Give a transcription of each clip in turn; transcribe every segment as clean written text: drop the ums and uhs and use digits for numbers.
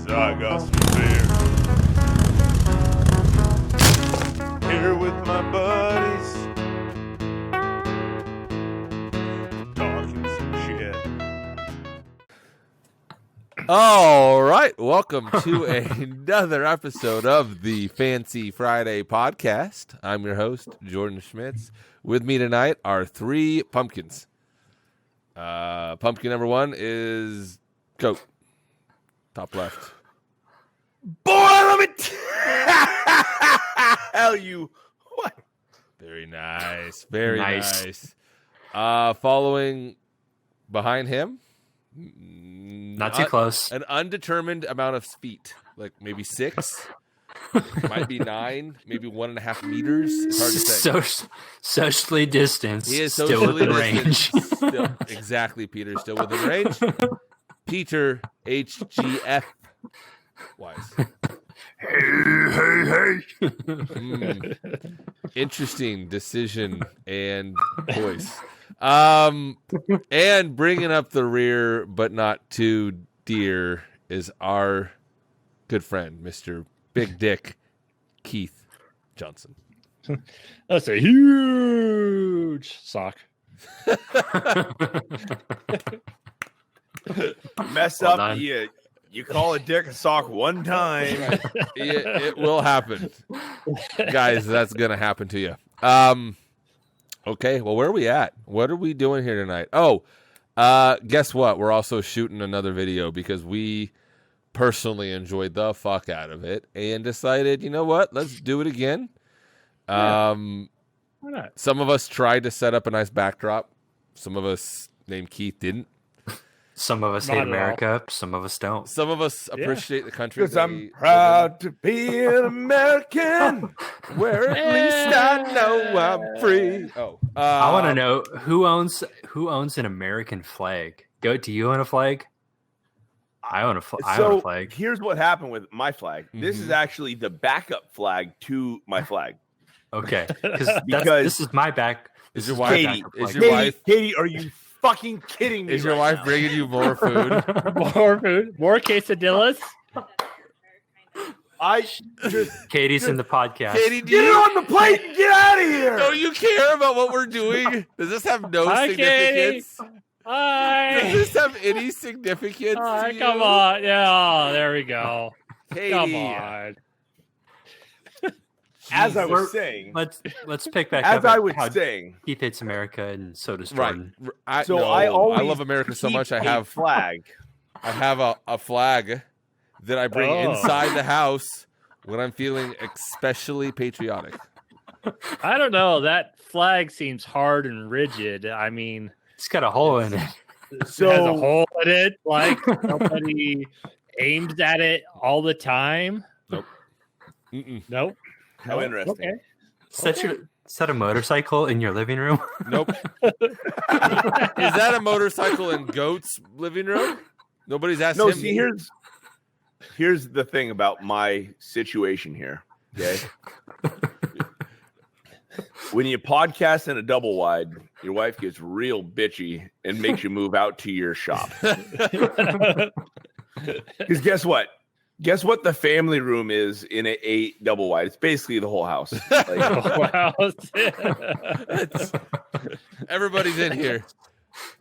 I got some beer. Here with my buddies, talking some shit. All right, welcome to another episode of the Fancy Friday podcast. I'm your host, Jordan Schmitz. With me tonight are three pumpkins. Pumpkin number one is Goat, top left. Boy, let me tell you what. Very nice, very nice. Following behind him, not too close. An undetermined amount of feet, like maybe 6, might be 9, maybe 1.5 meters. It's hard to say. Socially distanced. He is still socially within range. Still, exactly, Peter. Still within range. Peter HGF wise. Hey. Interesting decision and voice. And bringing up the rear, but not too dear, is our good friend, Mr. Big Dick Keith Johnson. That's a huge sock. Mess Well up, done. you call a dick a sock one time. Right. It will happen. Guys, that's going to happen to you. Okay, well, where are we at? What are we doing here tonight? Oh, guess what? We're also shooting another video because we personally enjoyed the fuck out of it and decided, you know what? Let's do it again. Why not? Some of us tried to set up a nice backdrop. Some of us named Keith didn't. Some of us Not hate at all. America. Some of us don't. Some of us appreciate the country. Because I'm proud to be an American. Where at least I know I'm free. Oh, I want to know who owns an American flag. Do you own a flag? I own a flag. Here's what happened with my flag. This is actually the backup flag to my flag. Okay, Because- this is my back. Is your my wife? backup Is flag. your wife? Katie, are you fucking kidding me? Is your right wife now? bringing you more food? More food, more quesadillas. I just Katie's in the podcast. Katie, do get it you, on the plate and get out of here. do you care about what we're doing? Does this have no Hi, significance? Does Hi. this have any significance? Hi, to you? come on. Yeah, there we go. Katie. Come on. As I We're- was saying, Let's pick back as up. I was how saying, Keith hates America, and so does Right. Jordan. I I always love America so keep much. I a have flag. a flag that I bring Oh. inside the house when I'm feeling especially patriotic. I don't know. That flag seems hard and rigid. I mean, It's got a hole in it. it has a So hole in it. Like nobody aims at it all the time. Mm-mm. Nope. how interesting. Okay. Set a motorcycle in your living room. Nope. Is that a motorcycle in Goat's living room? Nobody's asked No, him. see, here's the thing about my situation here. Okay. When you podcast in a double wide, your wife gets real bitchy and makes you move out to your shop. Because guess what? Guess what the family room is in a double wide? It's basically the whole house. Like, Wow. Everybody's in here.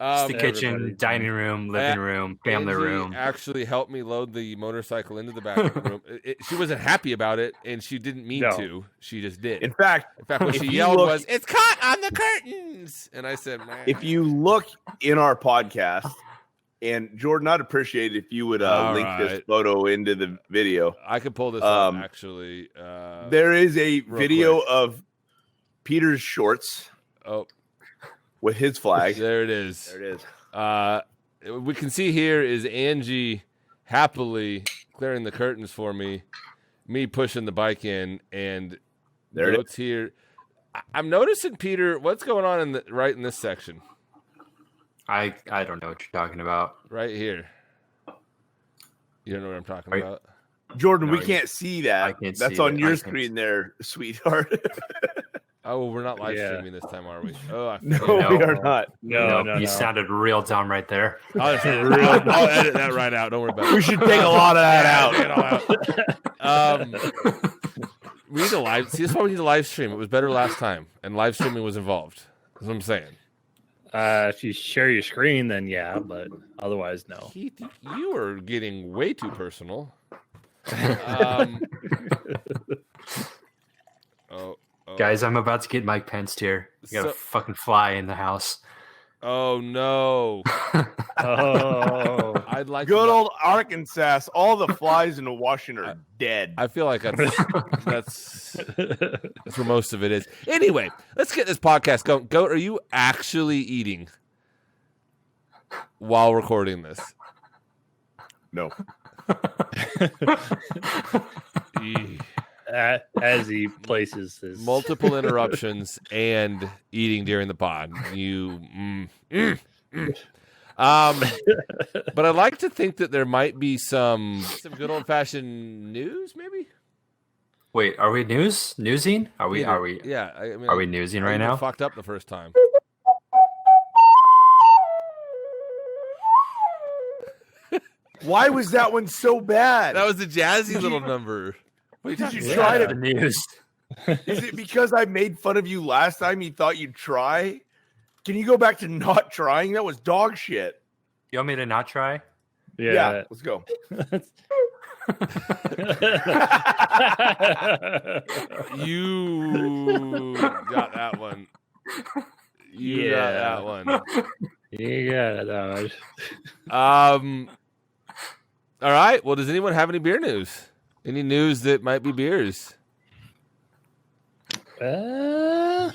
It's the kitchen, everybody- dining room, living room, family Angie room. actually helped me load the motorcycle into the back room. She wasn't happy about it, and she didn't mean No. to. She just did. in fact, In fact, what if she you yelled look- was, "It's caught on the curtains!" And I said, "Man." if you look in our podcast, and Jordan, I'd appreciate it if you would All link this right. photo into the video. I could pull this up, Um, actually. There is a real video quick. of Peter's shorts Oh, with his flag. there it is. There it is. We can see here is Angie happily clearing the curtains for me pushing the bike in, and There it Goat's here. I'm noticing, Peter, what's going on in this section, I don't know what you're talking about. right here. You don't know what I'm talking Right. about? Jordan, No, we can't see that. I can't That's see on it. your I can't screen there, sweetheart. Oh, we're not live Yeah. streaming this time, are we? Oh, I No, forget. we are not. No. You sounded real dumb right there. I'll edit that right out. Don't worry about it. We should take a lot of that Yeah, out. take it all out. We need to live. See, this is why we need to live stream. It was better last time, and live streaming was involved. That's what I'm saying. If you share your screen, then yeah, but otherwise, no. Keith, you are getting way too personal. Oh, Guys, I'm about to get Mike Pence here. We got a So- fucking fly in the house. oh no! Oh, I'd like Good to, old Arkansas. All the flies in Washington are dead. I feel like that's where most of it is. Anyway, let's get this podcast going. Goat, are you actually eating while recording this? No. Eeh. as he places his Multiple interruptions and eating during the pod. But I'd like to think that there might be some good old fashioned news, maybe. Wait, are we newsing? Are we Yeah, I mean, are we newsing right now? Fucked up the first time. Why was that one so bad? That was a jazzy little number. What are you Did talking you about? try the to? news? Is it because I made fun of you last time? You thought you'd try? Can you go back to not trying? That was dog shit. You want me to not try? Yeah, let's go. You got that one. You got that one. yeah, no, All right. Well, does anyone have any beer news? Any news that might be beers? Well,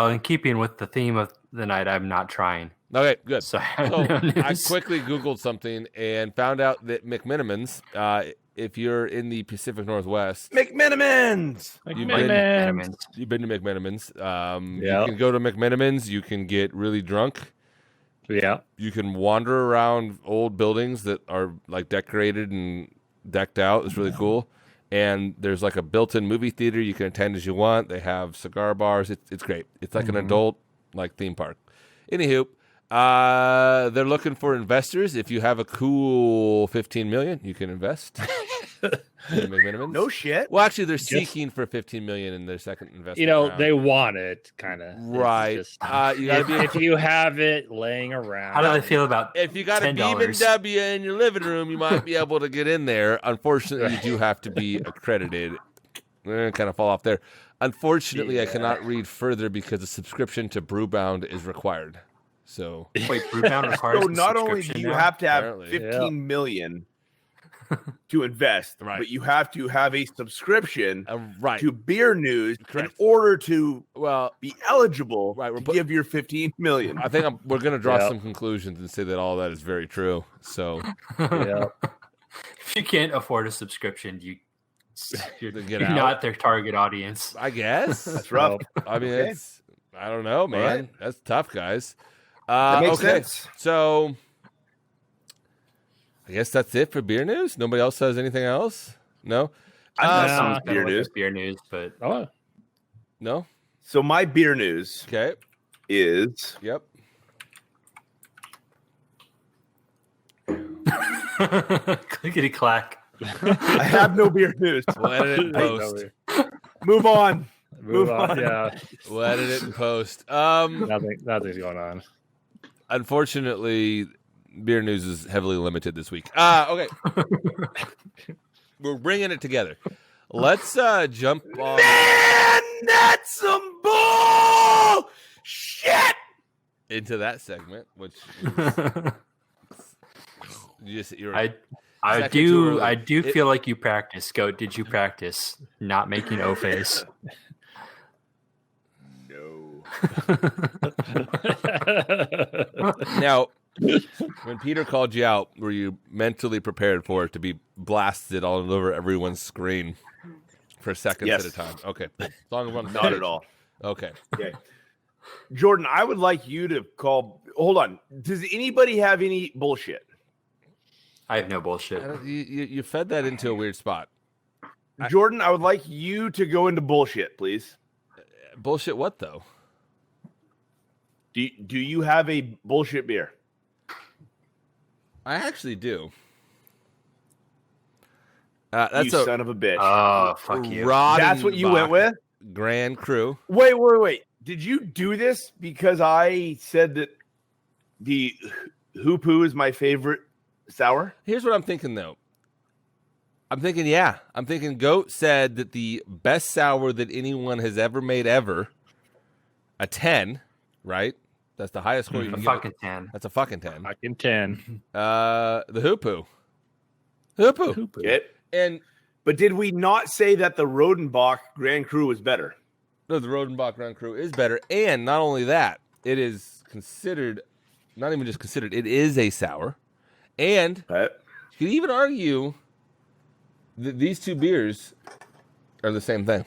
in keeping with the theme of the night, I'm not trying. Okay, good. So, So no I news. quickly Googled something and found out that McMenamins, if you're in the Pacific Northwest, McMenamins. You've Vitamins. you've been to McMenamins. Yeah. You can go to McMenamins. You can get really drunk. yeah. You can wander around old buildings that are like decorated and decked out. It's really cool. And there's like a built-in movie theater you can attend as you want. They have cigar bars. It's great. It's like an adult like theme park. Anywho, they're looking for investors. If you have a cool $15 million, you can invest. in McMenamins. No shit. Well, actually, they're seeking for $15 million in their second investment. You know, round. they want it, kind of. Right. You gotta be If you have it laying around. How do they feel about If you got a $10? BMW in your living room, you might be able to get in there. Unfortunately, you do have to be accredited. Kind of fall off there. Unfortunately, I cannot read further because a subscription to Brewbound is required. So, Wait, Brewbound requires So a not only do subscription you now? have to have Apparently. 15 million to invest, Right. but you have to have a subscription right. to Beer News Correct. in order to Well, be eligible Right, we're to put- give your 15 million. I think we're going to draw Yeah. some conclusions and say that all that is very true. So, Yeah. If you can't afford a subscription, you're Then get you're out. not their target audience. I guess. That's rough. I mean, Okay. I don't know, man. right. That's tough, guys. That makes okay. sense. So, I guess that's it for beer news. Nobody else has anything else? No? I'm Uh, not no. some Kinda beer like a news. beer news, but Oh, No? So my beer news Okay. is Yep. clickety clack. I have no beer news. We'll edit it in post. Move on. Move on. Yeah. We'll edit it in post. Nothing's going on. Unfortunately, beer news is heavily limited this week. Okay. We're bringing it together. Let's jump on. Man, that's some bull shit. into that segment, which you're I Second too early. I do It- feel like you practice. Goat, did you practice not making O face? No. now. When Peter called you out, were you mentally prepared for it to be blasted all over everyone's screen for seconds Yes. at a time? Okay, as long as I'm Not at all. Okay, Okay. Jordan, I would like you to call. Hold on. Does anybody have any bullshit? I have no bullshit. you fed that into a weird spot. Jordan, I would like you to go into bullshit, please. Bullshit what, though? Do you have a bullshit beer? I actually do. You That's a son of a bitch. Oh, fuck you. That's what you went with? Grand Cru. Wait. Did you do this because I said that the Hoopoo is my favorite sour? Here's what I'm thinking, though. I'm thinking Goat said that the best sour that anyone has ever made ever, a 10, right? That's the highest score you can A give. fucking 10. That's a fucking 10. Fucking 10. The Hoopoo. Hoopoo. But did we not say that the Rodenbach Grand Cru was better? No, the Rodenbach Grand Cru is better. And not only that, it is considered, not even just considered, it is a sour. And you could even argue that these two beers are the same thing.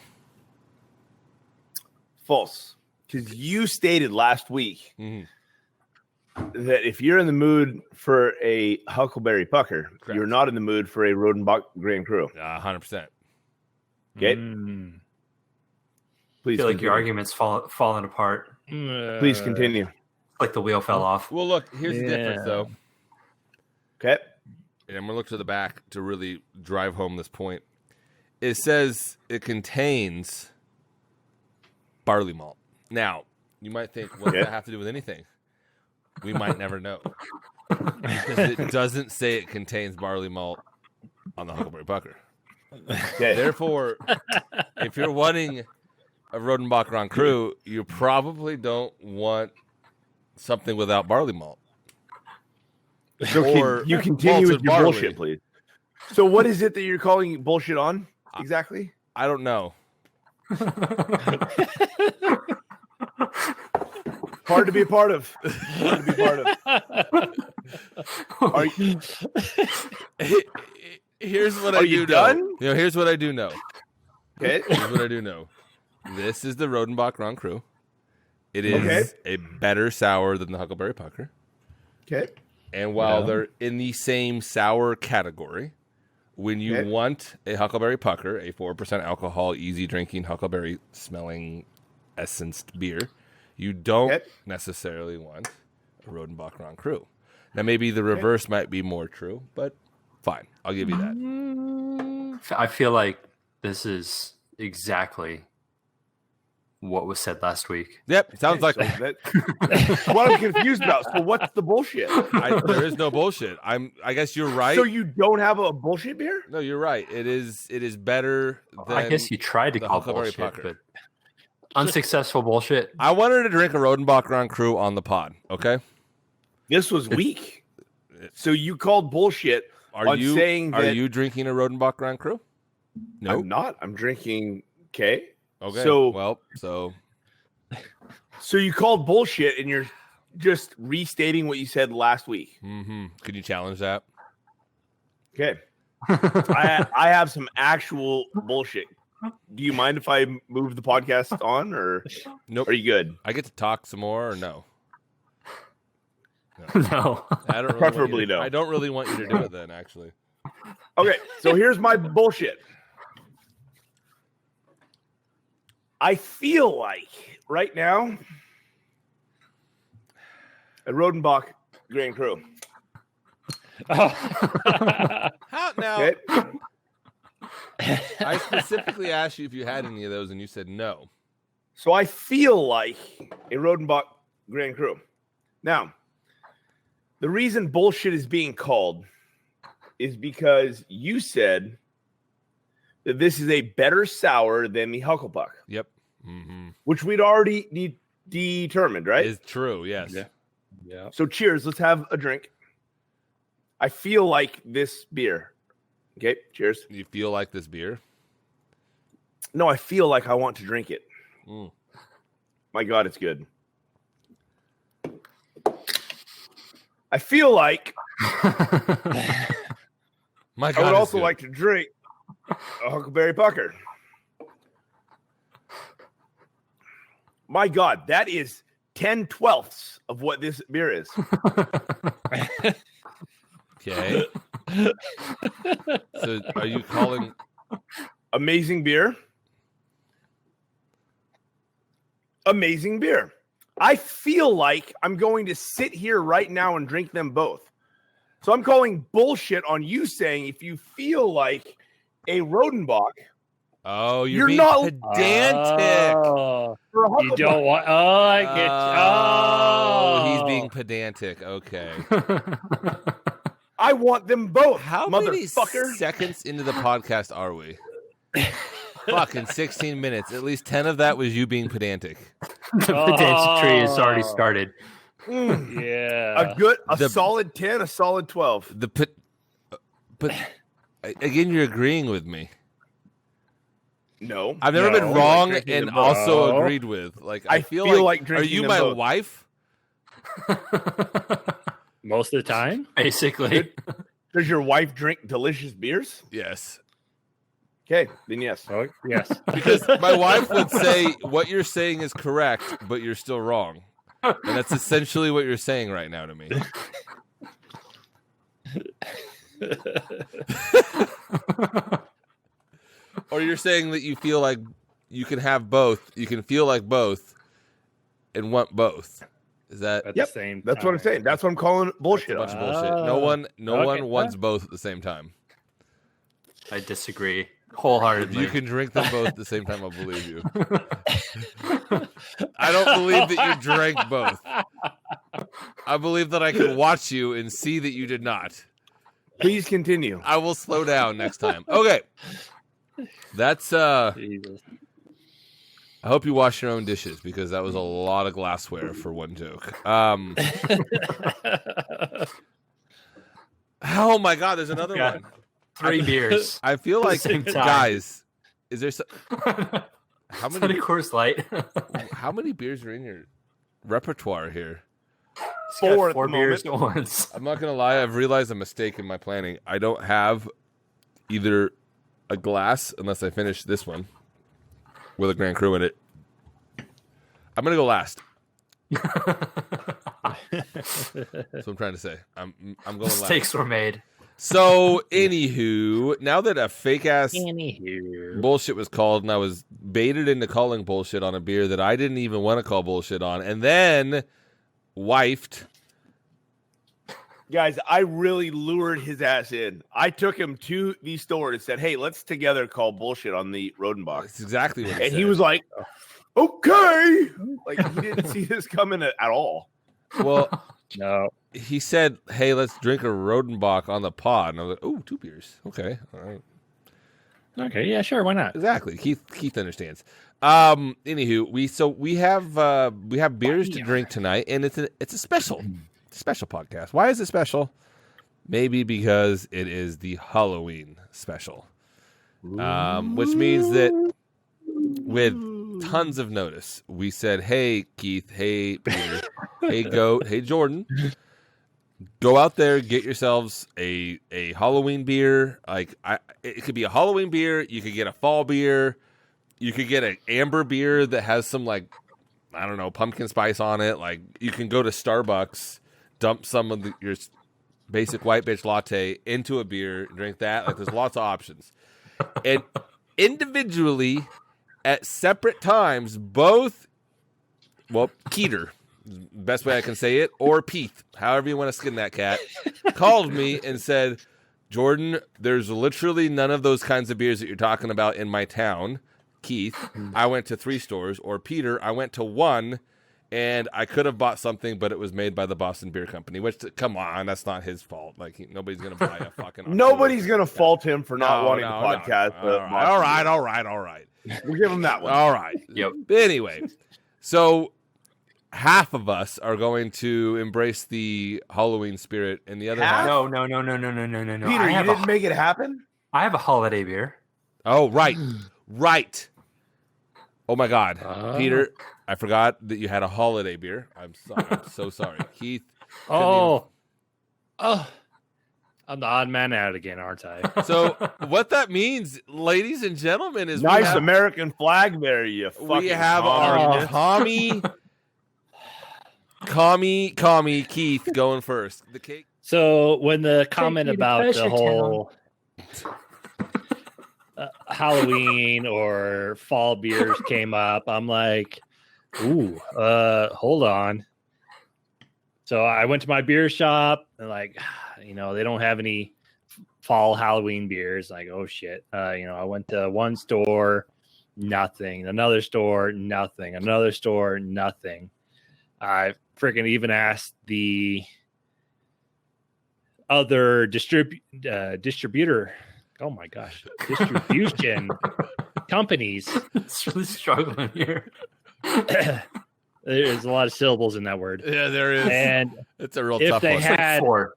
False. Because you stated last week Mm-hmm. that if you're in the mood for a Huckleberry Pucker, Correct. you're not in the mood for a Rodenbach Grand Cru. 100%. Okay? I Please feel like continue. your argument's falling apart. Please continue. Like the wheel fell off. Well, look, here's the difference, though. Okay? And I'm going to look to the back to really drive home this point. It says it contains barley malt. Now, you might think, what does that have to do with anything? We might never know. Because it doesn't say it contains barley malt on the Huckleberry Pucker. Okay. Therefore, if you're wanting a Rodenbach Grand Cru, you probably don't want something without barley malt. So Or you continue with malted your barley. bullshit, please. So what is it that you're calling bullshit on exactly? I don't know. Hard to be a part of. Hard to be a part of. Are you, Here's what Are I you do done? know. Here's what I do know. okay? Here's what I do know. This is the Rodenbach Grand Cru. It is Okay. a better sour than the Huckleberry Pucker. Okay. And while they're in the same sour category, when you want a Huckleberry Pucker, a 4% alcohol, easy drinking, Huckleberry smelling, essenced beer, you don't necessarily want a Rodenbach Grand Cru. Now, maybe the reverse might be more true, but fine. I'll give you that. I feel like this is exactly what was said last week. Yep. Sounds like So that's what I'm confused about. So what's the bullshit? there is no bullshit. I guess you're right. So you don't have a bullshit beer? No, you're right. It is better than I guess you tried to the call Huckleberry bullshit, Pucker. but unsuccessful bullshit. I wanted to drink a Rodenbach Grand Cru on the pod, okay? This was weak. So you called bullshit Are on you saying are that you drinking a Rodenbach Grand Cru? No. I'm not. I'm drinking okay. Okay. So So you called bullshit and you're just restating what you said last week. Could you challenge that? Okay. I have some actual bullshit. Do you mind if I move the podcast on or Nope. are you good? I get to talk some more or no? No. I don't really Preferably no. I don't really want you to do it then, actually. Okay, so here's my bullshit. I feel like right now a Rodenbach Grand Cru. How now? Okay? I specifically asked you if you had any of those, and you said no. So I feel like a Rodenbach Grand Cru. Now, the reason bullshit is being called is because you said that this is a better sour than the Hucklepuck, Yep. which we'd already determined, right? Is true. Yes. Yeah. So cheers. Let's have a drink. I feel like this beer. Okay, cheers. You feel like this beer? No, I feel like I want to drink it. Mm. My God, it's good. I feel like My I God, would it's also good. like to drink a Huckleberry Pucker. My God, that is 10/12 of what this beer is. Okay. So, are you calling? Amazing beer. amazing beer. I feel like I'm going to sit here right now and drink them both. So I'm calling bullshit on you saying if you feel like a Rodenbach. Oh, You're being not pedantic. Oh, for a you Huckleberry. don't want. Oh, I get you. Oh, he's being pedantic. Okay. I want them both. How many motherfucker. seconds into the podcast are we? Fucking 16 minutes. At least 10 of that was you being pedantic. The pedantic tree has already started. Yeah. A solid 10, a solid 12. But again, you're agreeing with me. No. I've never been No, wrong like and them both. also agreed with. Like I feel like are drinking you them my both. wife? Most of the time. Basically. Does your wife drink delicious beers? Yes. Okay, then yes. Oh, yes. Because my wife would say what you're saying is correct, but you're still wrong. And that's essentially what you're saying right now to me. Or you're saying that you feel like you can have both, you can feel like both, and want both. Is that At Yep, the same That's what I'm time. saying. That's what I'm calling bullshit. a bunch on. of bullshit? No one okay. wants both at the same time. I disagree If wholeheartedly. you can drink them both at the same time, I'll believe you. I don't believe that you drank both. I believe that I can watch you and see that you did not. Please continue. I will slow down next time. Okay. That's Jesus. I hope you wash your own dishes because that was a lot of glassware for one joke. Oh my god, there's another Yeah. one. 3 beers. I feel like same time. guys, is there how Is that a many Coors Light? how many beers are in your repertoire here? He's got 4 at 4 the beers moment. at once. I'm not gonna lie, I've realized a mistake in my planning. I don't have either a glass unless I finish this one with a Grand Cru in it. I'm gonna go last. That's what I'm trying to say. I'm going last. Mistakes were made. So, anywho, now that a fake ass Anywho. bullshit was called, and I was baited into calling bullshit on a beer that I didn't even want to call bullshit on, and then wifed. Guys, I really lured his ass in. I took him to the store and said, hey, let's together call bullshit on the Rodenbach. That's exactly what And he was like, okay. Like, he didn't see this coming at all. well, No. he said, hey, let's drink a Rodenbach on the pod. And I was like, oh, 2 beers. Okay. All right. Okay. Yeah. Sure. Why not? Exactly. Keith understands. Anywho, we have beers to drink tonight, and it's a special podcast. Why is it special? Maybe because it is the Halloween special, which means that with tons of notice, we said, "Hey Keith, hey Peter, hey Goat, hey Jordan, go out there, get yourselves a Halloween beer. Like it could be a Halloween beer. You could get a fall beer. You could get an amber beer that has some like I don't know pumpkin spice on it. Like you can go to Starbucks." Dump some of your basic white bitch latte into a beer, drink that. Like, there's lots of options. And individually, at separate times, both, well, Keeter, best way I can say it, or Pete, however you want to skin that cat, called me and said, Jordan, there's literally none of those kinds of beers that you're talking about in my town. Keith, I went to 3 stores. Or Peter, I went to 1. And I could have bought something, but it was made by the Boston Beer Company. Which, come on, that's not his fault. Like nobody's gonna buy a fucking. Nobody's gonna fault him for not wanting to No. podcast. All right. We'll give him that one. All right. Yep. Anyway, so half of us are going to embrace the Halloween spirit, and the other half. No. Peter, I you have didn't make it happen. I have a holiday beer. Oh, right. Oh my God, Peter. I forgot that you had a holiday beer. I'm sorry. I'm so sorry. Keith. I'm the odd man out again, aren't I? So what that means, ladies and gentlemen, is Nice American flag there, you fucking we have our communist. commie Keith going first. The cake. So when the comment you to about Pleasure the whole Halloween or fall beers came up, I'm like, Ooh, hold on. So I went to my beer shop and they don't have any fall Halloween beers. Like, oh shit. I went to one store, nothing. Another store, nothing. Another store, nothing. I freaking even asked the other distributor. Oh my gosh, distribution companies. It's really struggling here. There's a lot of syllables in that word. Yeah, there is. And it's a real if tough they one. had, Four.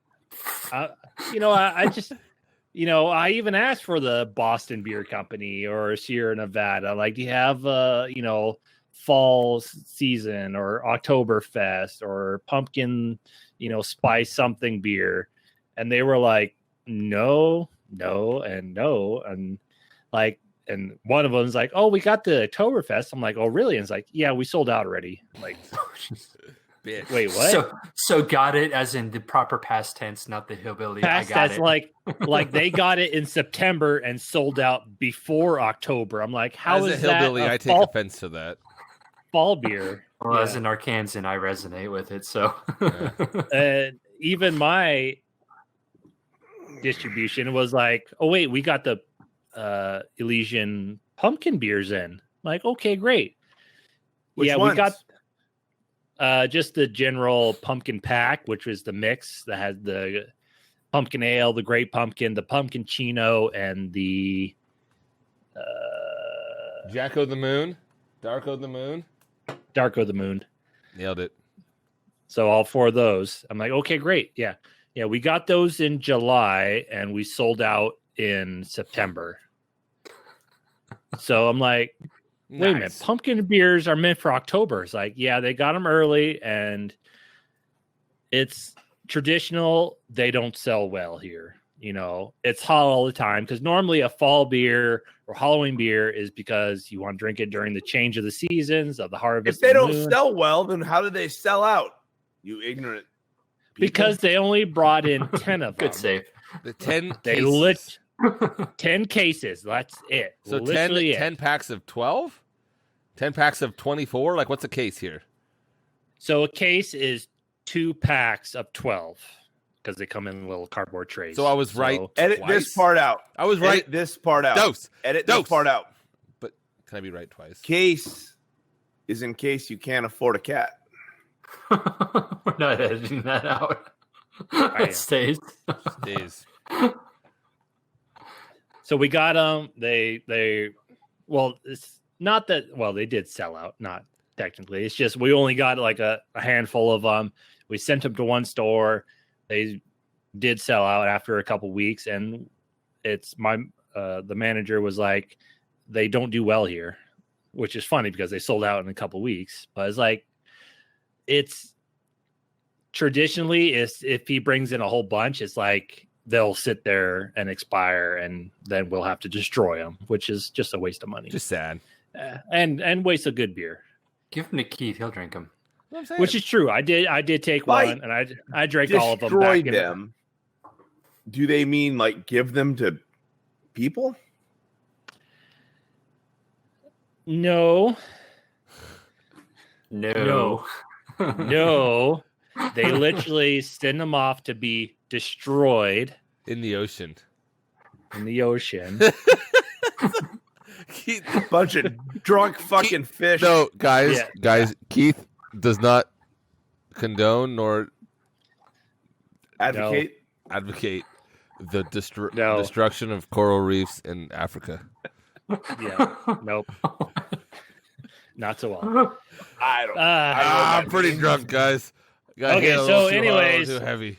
I just, I even asked for the Boston Beer Company or Sierra Nevada. Like, do you have, fall season or Oktoberfest or pumpkin, spice something beer? And they were like, no, and no. And like, and one of them was like, oh, we got the Oktoberfest. I'm like, oh, really? And it's like, yeah, we sold out already. I'm like, Bitch. wait, what? So got it as in the proper past tense, not the hillbilly. Past I got tense, it. like they got it in September and sold out before October. I'm like, how As is a hillbilly, that I take offense to that. fall beer? Well, Yeah. as an Arkansan, I resonate with it. So And even my distribution was like, oh wait, we got the Elysian pumpkin beers in. I'm like, okay, great. Which ones? We got just the general pumpkin pack, which was the mix that had the pumpkin ale, the great pumpkin, the pumpkin chino, and the Jacko the Moon, Darko the Moon. Darko the Moon. Nailed it. So all four of those. I'm like, okay, great. Yeah. We got those in July and we sold out in September. So I'm like, wait a minute, pumpkin beers are meant for October. It's like, yeah, they got them early and it's traditional. They don't sell well here. It's hot all the time because normally a fall beer or Halloween beer is because you want to drink it during the change of the seasons of the harvest. If they don't sell well, then how do they sell out? You ignorant people. Because they only brought in 10 of them. good save. The 10 They cases. lit 10 cases. That's it. So Literally 10 packs of 12? 10 packs of 24? Like, what's the case here? So a case is 2 packs of 12 because they come in little cardboard trays. So I was right. Edit twice? this part out. I was right. Edit this part out. Dose. Edit Dose. this part out. But can I be right twice? Case is in case you can't afford a cat. We're not editing that out. am. It stays. Days. So we got them. It's not that. Well, they did sell out. Not technically. It's just we only got like a handful of them. We sent them to one store. They did sell out after a couple weeks, and it's the manager was like, they don't do well here, which is funny because they sold out in a couple weeks. But it's like, it's traditionally if he brings in a whole bunch, it's like they'll sit there and expire, and then we'll have to destroy them, which is just a waste of money. Just sad. And waste of good beer. Give him to Keith. He'll drink them. Which is true. I did take Like, one, and I drank all of them. Destroy Back them. Do they mean like give them to people? No, No. no. They literally send them off to be destroyed In the ocean. in the ocean. Keith, Bunch of drunk fucking fish. no, guys, Yeah. Keith does not condone nor Advocate. advocate the No. destruction of coral reefs in Africa. Yeah, nope, not so well. I don't. I'm pretty drunk, guys. Got Okay, hit a so little too hard, a anyways- little too heavy.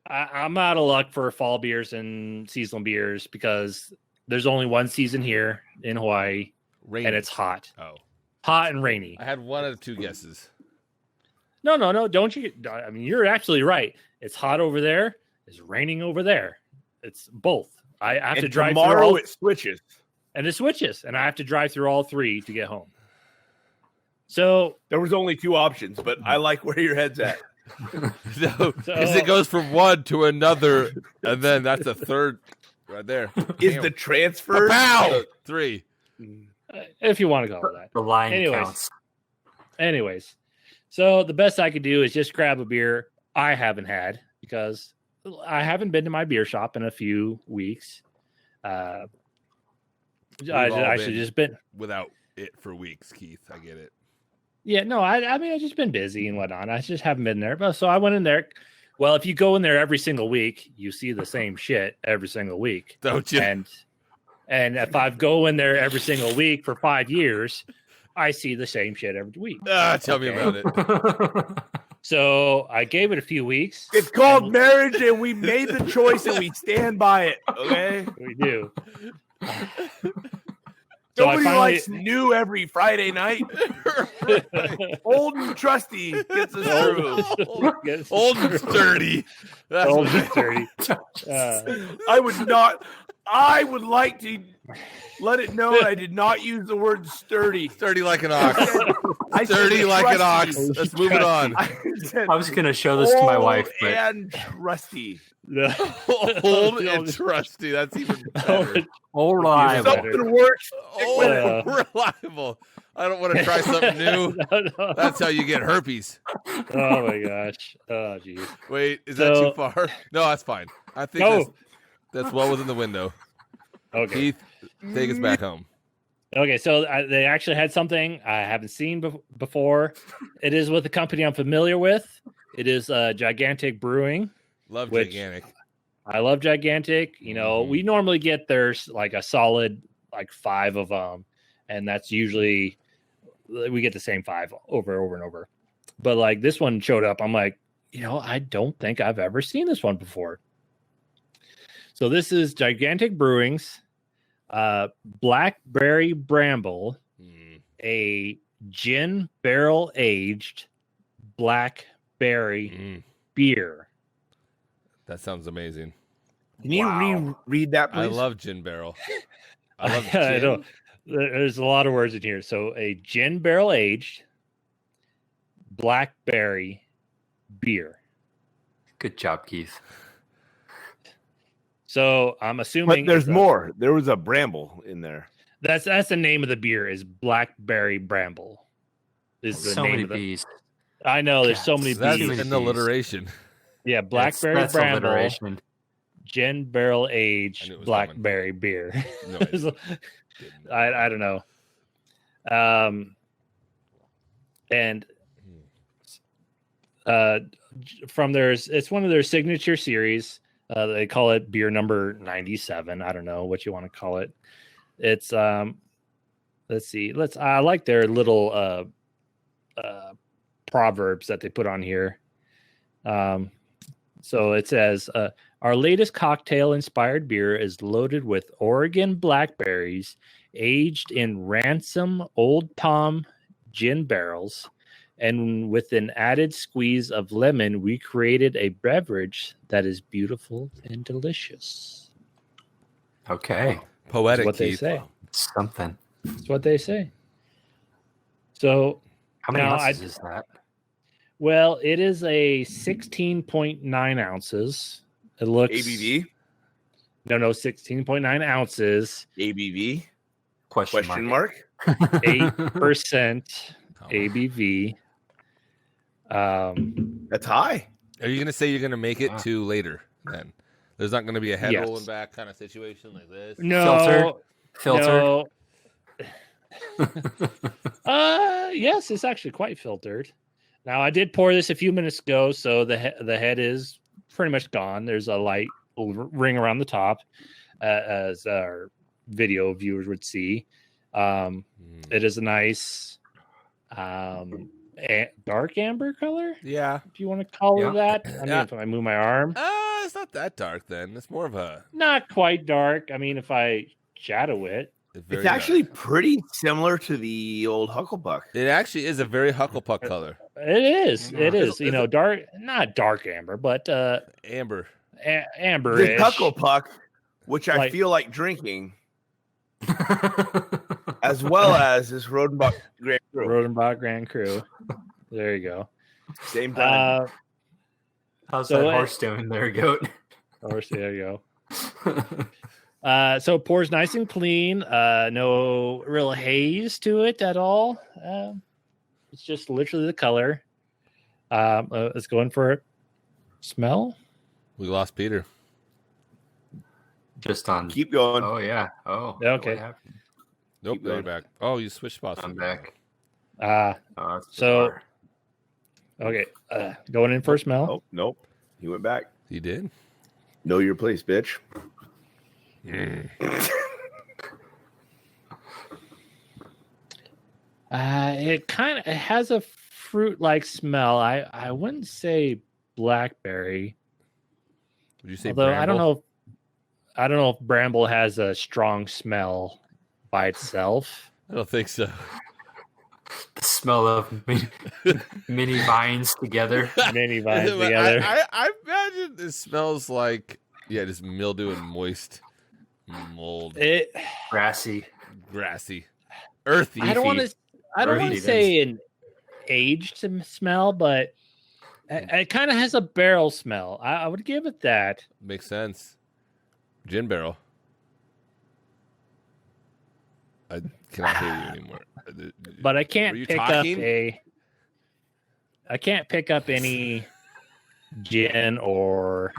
I'm out of luck for fall beers and seasonal beers because there's only one season here in Hawaii, Rainy. and it's hot and rainy. I had one out of two guesses. No, don't you? I mean, you're absolutely right. It's hot over there. It's raining over there. It's both. I have to And drive through tomorrow all, it switches. and it switches, and I have to drive through all three to get home. So There was only 2 options, but I like where your head's at. No, because it goes from one to another, and then that's a third right there. Is the transfer? Pow! 3. if you want to go with that, The line Anyways. counts. Anyways, so the best I could do is just grab a beer I haven't had because I haven't been to my beer shop in a few weeks. I should just been without it for weeks, Keith. I get it. Yeah, no, I mean, I've just been busy and whatnot. I just haven't been there. But so I went in there. Well, if you go in there every single week, you see the same shit every single week. Don't you? And if I go in there every single week for 5 years, I see the same shit every week. Tell me about it. So I gave it a few weeks. It's called marriage, and we made the choice, and we stand by it. Okay, We do. So nobody likes new every Friday night. Old and trusty gets us through. Old and sturdy. That's Old what and sturdy. I would like to let it know I did not use the word sturdy. sturdy like an ox. I said Sturdy like an ox. trusty. Let's move it on. I said I was going to show this to my old wife, but and trusty. Old and trusty. That's even better. all reliable. Something works. Old, reliable. I don't want to try something new. No. That's how you get herpes. Oh my gosh. Oh geez. Wait, is that So- too far? No, that's fine. I think No. that's well within the window. Okay. Keith, take us back home. Okay. So they actually had something I haven't seen before. It is with a company I'm familiar with. It is Gigantic Brewing. Love Which- gigantic. I love Gigantic. You know, Mhm. we normally get there's like a solid like 5 of them, and that's usually we get the same 5 over and over. But like this one showed up, I'm like, I don't think I've ever seen this one before. So this is Gigantic Brewing's Blackberry Bramble, Mm. a gin barrel aged blackberry Mm. beer. That sounds amazing. Can you reread that, please? I love gin barrel. I love I gin. know. There's a lot of words in here. So a gin barrel aged blackberry beer. Good job, Keith. So I'm assuming But there's it's more. There was a bramble in there. That's the name of the beer is Blackberry Bramble. Is the So name many of the bees. I know there's so many That's Too bees. many an bees. alliteration. Yeah, Blackberry That's Bramble alliteration. gin barrel I aged knew it was blackberry beer. No, I didn't. I don't know. And from it's one of their signature series. They call it beer number 97. I don't know what you want to call it. It's let's see. I like their little proverbs that they put on here. So it says, our latest cocktail inspired beer is loaded with Oregon blackberries aged in ransom Old Tom gin barrels. And with an added squeeze of lemon, we created a beverage that is beautiful and delicious. Okay. Poetic, That's what they Keith. say. Something. That's what they say. So, How many Now, ounces is that? well, it is a 16.9 ounces. It looks ABV? No, 16.9 ounces, ABV? Question Mark? 8% Oh. ABV. That's high. Are you going to say you're going to make it Wow. to later then? There's not going to be a head Yes. rolling back kind of situation like this? No, Filtered? no. Yes, it's actually quite filtered. Now, I did pour this a few minutes ago, so the head is pretty much gone. There's a light ring around the top, as our video viewers would see. It is a nice dark amber color, Yeah. if you want to call Yeah. it that. I mean, Yeah. if I move my arm, It's not that dark then. It's more of a. not quite dark. I mean, if I shadow it, very It's actually dark. pretty similar to the old Hucklebuck. It actually is a very Hucklepuck color. it is. Yeah. It is. Is You know, dark, not dark amber, but Amber. amber. The Hucklepuck, which I Like- feel like drinking, as well as this Rodenbach Grand Cru. Rodenbach Grand Cru. There you go. Same time. How's So that it- horse doing there, goat? There you go. So it pours nice and clean. No real haze to it at all. It's just literally the color. Let's go in for it. Smell. We lost Peter. Just on. Keep going. Oh yeah. Oh. Okay. What happened? Nope, Keep there you're going. back. Oh, you switched spots. I'm back. Oh, That's So- bizarre. okay. Going in for a smell. Oh, nope. He went back. He did. Know your place, bitch. It has a fruit-like smell. I wouldn't say blackberry. Would you say Although I don't bramble? know. I don't know if bramble has a strong smell by itself. I don't think so. The smell of mini vines together. Many vines But together. I imagine it smells like just mildew and moist mold, Grassy. grassy, earthy. I don't want to. I don't want to Earthy, say an aged smell, but it kind of has a barrel smell. I would give it that. Makes sense. Gin barrel. I cannot hear you anymore. But I Were can't you pick talking? I can't pick up any gin or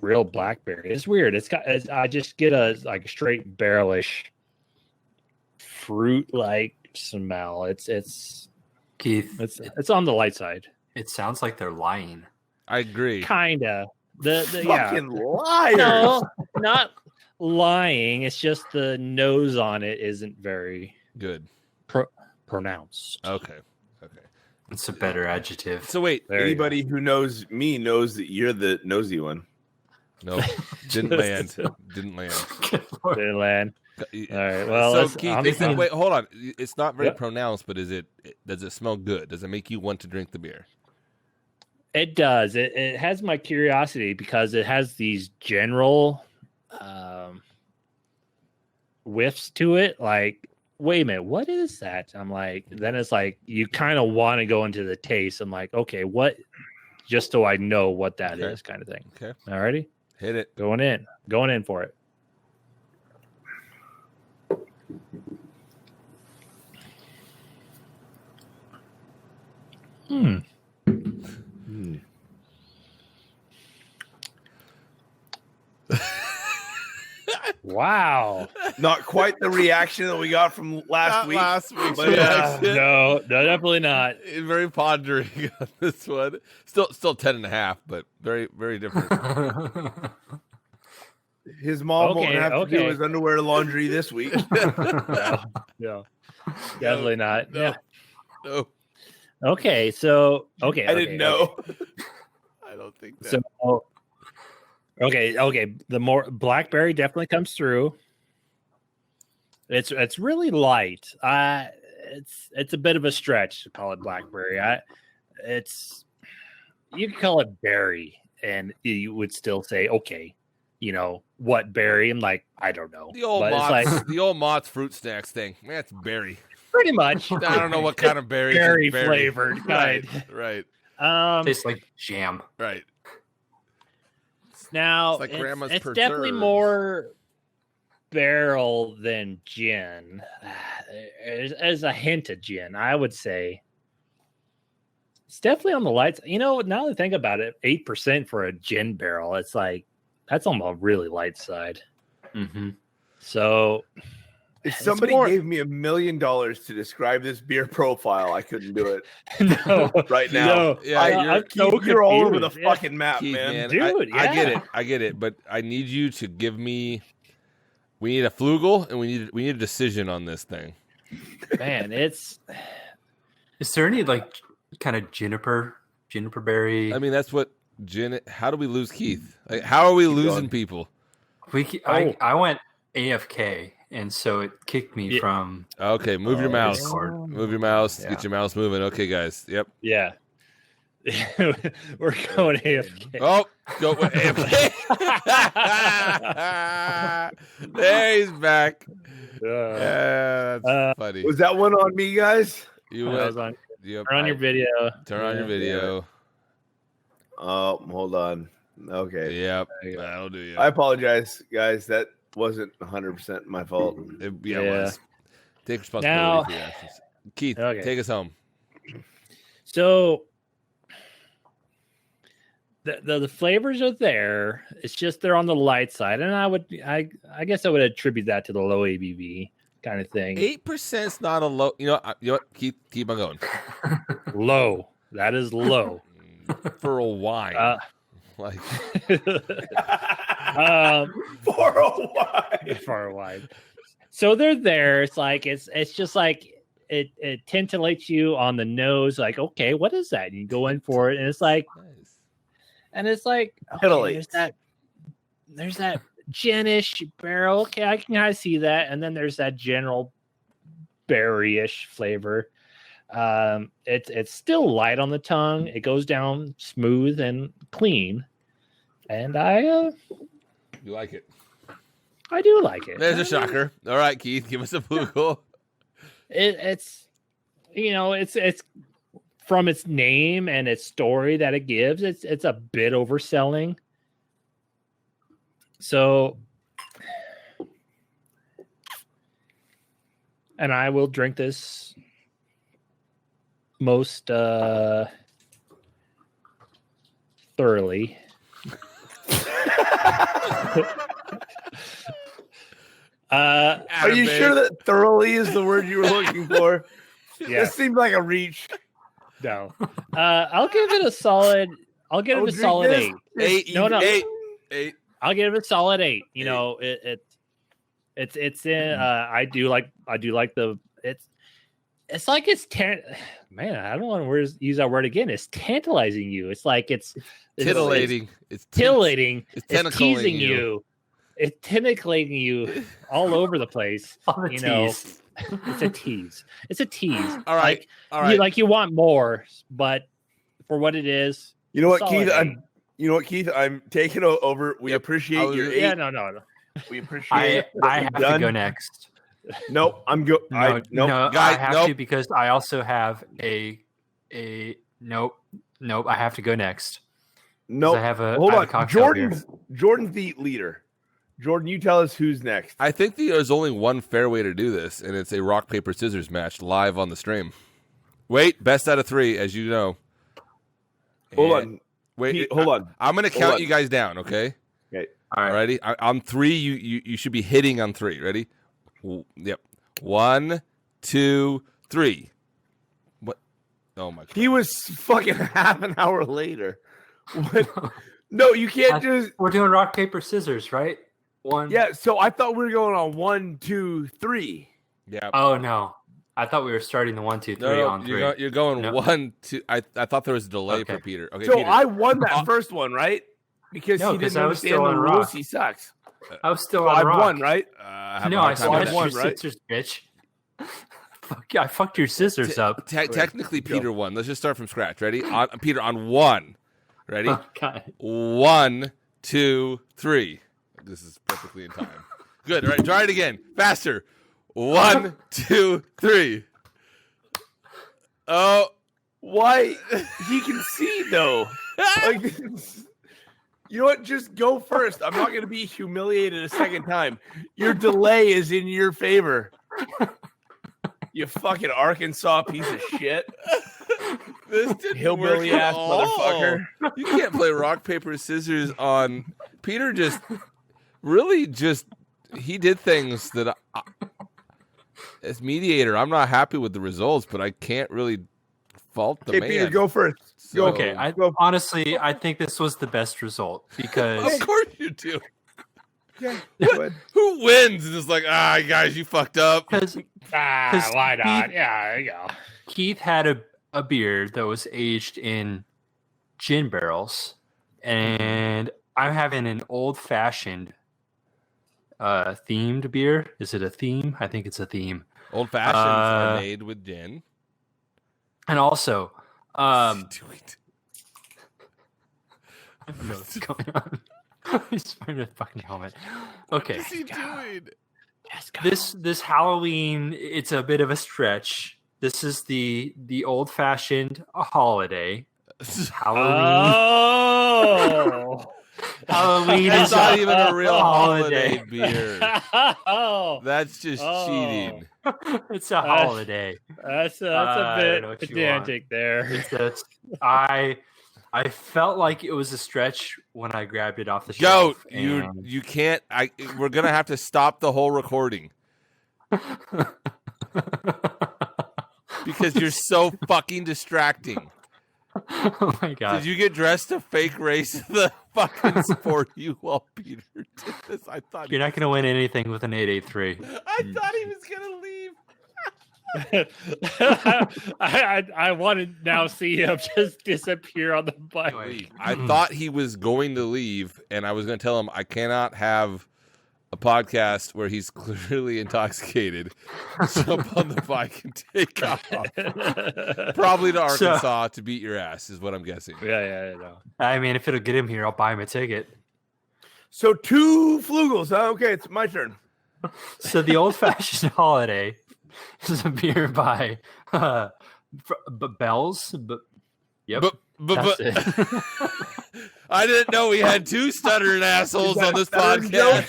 real blackberry. It's weird. I just get a straight barrelish fruit like smell. It's Keith, it's on the light side. it sounds like they're lying. I agree. Kinda. The yeah. Fucking liars. No, not lying. It's just the nose on it isn't very Good. pronounced. Okay. It's a better adjective. So wait, There you go. Anybody who knows me knows that you're the nosy one. no, didn't land. Didn't land. Didn't land. All right. Well, so let's- Keith, I'm- is it, wait, hold on. It's not very Yep. pronounced, but does it smell good? Does it make you want to drink the beer? It does. It has my curiosity because it has these general whiffs to it. Like, wait a minute, what is that? I'm like, then it's like you kind of want to go into the taste. I'm like, okay, what? Just so I know what that is, Okay. kind of thing. Okay, Alrighty, hit it. going in for it. Hmm. Wow. Not quite the reaction that we got from last week. Last week's but, reaction. No, definitely not. Very pondering on this one. Still 10.5, but very, very different. His mom won't Okay, have to do okay. his underwear laundry this week. No, definitely not. No. Yeah. No, Okay, so I didn't know. I don't think that. So okay. The more blackberry definitely comes through. It's really light. It's a bit of a stretch to call it blackberry. You could call it berry, and you would still say okay. You know what berry? I'm like, I don't know. the old But it's Mott's, like the old Mott's fruit snacks thing. Man, it's berry. pretty much I don't know what kind of berry. berry flavored kind. Right. Tastes like jam. Right. Now It's like grandma's it's definitely preserves. more barrel than gin. As a hint of gin, I would say it's definitely on the lights. You know, now that I think about it, 8% for a gin barrel. It's like that's on the really light side. Mm-hmm. So If It's somebody more- gave me $1 million to describe this beer profile, I couldn't do it no, right now. no, Yeah, I'm You're all over the confused. Yeah. fucking map, Keith, man. Dude, I get yeah. it. I get it. But I need you to give me. We need a flugel, and we need a decision on this thing. Man, it's Is there any like kind of juniper berry? I mean, that's what gin. How do we lose Keith? Like, how are we losing going. people? I went AFK, and so it kicked me Yeah. from Okay, move your mouse. Discord. Move your mouse. Yeah. Get your mouse moving. Okay, guys. Yep. yeah. We're going AFK. Oh, go. There he's back. Yeah, that's funny. Was that one on me, guys? You I was went. on, Yep. turn on your video. Turn on your video. Oh, hold on. Okay. Yep. There you go. That'll do you. I apologize, guys. That wasn't 100% my fault. It Yeah. was. Take responsibility Now- for your actions. Keith, Okay. take us home. So the flavors are there. It's just they're on the light side, and I guess I would attribute that to the low ABV kind of thing. 8% is not a low. You know what? Keep on going. Low. That is low For a wine. Like For a while. far wide. So they're there. It's like it's just like it tintillates you on the nose. Like, okay, what is that? And you go in for it, and it's like, okay, there's that gin-ish barrel. Okay, I can kind of see that. And then there's that general berry-ish flavor. It's still light on the tongue. It goes down smooth and clean, and You like it? I do like it. There's a shocker. All right, Keith, give us a Google. It's it's from its name and its story that it gives. It's a bit overselling. So, and I will drink this most thoroughly. Are you sure that thoroughly is the word you were looking for? Yeah. This seemed like a reach. No. I'll give it a solid. I'll give it a solid 8. 8. No. 8. I'll give it a solid 8. You know, it's in. I do like the. It's like it's man. I don't want to use that word again. It's tantalizing you. It's like it's Titillating. It's titillating. It's It's teasing you. It's tentacling you all over the place. You know, it's a tease. It's a tease. All right. Like, All right. you want more, but for what it is, You know what, solid Keith? 8. I'm taking over. We Yep. appreciate your 8. Yeah, no. We appreciate. I have to go next. Nope, I'm good. No, Guys, I have nope. to because I also have a nope. I have to go next. Nope. I have a Hold I have on. a cocktail here. Jordan's the leader. Jordan, you tell us who's next. I think there's only one fair way to do this, and it's a rock, paper, scissors match live on the stream. Wait, best out of 3, as you know. Hold on. Wait, Pete, hold on. I'm going to count you guys down, okay? Okay. All right. Ready? On 3, you should be hitting on 3. Ready? Yep. 1, 2, 3. What? Oh my God. He was fucking half an hour later. What? No, you can't just. We're doing rock paper scissors, right? One. Yeah. So I thought we were going on 1, 2, 3. Yeah. Oh no, I thought we were starting the 1, 2, 3 No, on 3. you're going No. 1, 2. I thought there was a delay Okay. for Peter. Okay, So Peter. I won that first one, right? Because No, he 'cause didn't I was understand still the on rules. rock. He sucks. I was still So on I rock. won, right? No, I time with slashed that. your Won, right? scissors, bitch. I fucked your scissors up. Technically, Peter won. Let's just start from scratch. Ready? Peter, on 1. Ready? Oh, God. 1, 2, 3. This is perfectly in time. Good. All right, try it again. Faster. 1, 2, 3. Oh, Why? He can see though. Like, you know what? Just go first. I'm not going to be humiliated a second time. Your delay is in your favor. You fucking Arkansas piece of shit. this didn't Hillbilly work at ass all. motherfucker. You can't play rock, paper, scissors on Peter. He did things that as mediator, I'm not happy with the results, but I can't really fault the Okay, man. Peter, go first. So- Okay, honestly, I think this was the best result because Of course you do. Yeah, go ahead. Who wins? And it's like, guys, you fucked up. Why not? Yeah, there you go. Keith had a beer that was aged in gin barrels, and I'm having an old-fashioned themed beer. Is it a theme? I think it's a theme. Old fashions are made with gin. And also, I Do it. don't know what's going on. He's wearing a fucking helmet. Okay. What's he doing? This Halloween, it's a bit of a stretch. This is the old-fashioned holiday. Halloween. Oh, Halloween That's is not even a real holiday. holiday beer. Oh, That's just cheating. It's a holiday. that's a I don't know bit what you want. pedantic there. I felt like it was a stretch when I grabbed it off the Goat, shelf. you can't. We're gonna have to stop the whole recording because you're so fucking distracting. Oh my god! Did you get dressed to fake race the fucking sport you while Peter did this? I thought You're not going to win anything with an 883. I thought he was gonna leave. I want to now see him just disappear on the bike. I thought he was going to leave, and I was going to tell him I cannot have a podcast where he's clearly intoxicated, jump on the bike and take off. Probably to Arkansas to beat your ass, is what I'm guessing. Yeah. No. I mean, if it'll get him here, I'll buy him a ticket. So 2 flugels. Huh? Okay, it's my turn. So the old-fashioned holiday is a beer by Bell's. Yep, that's it. I didn't know we had 2 stuttering assholes on this podcast.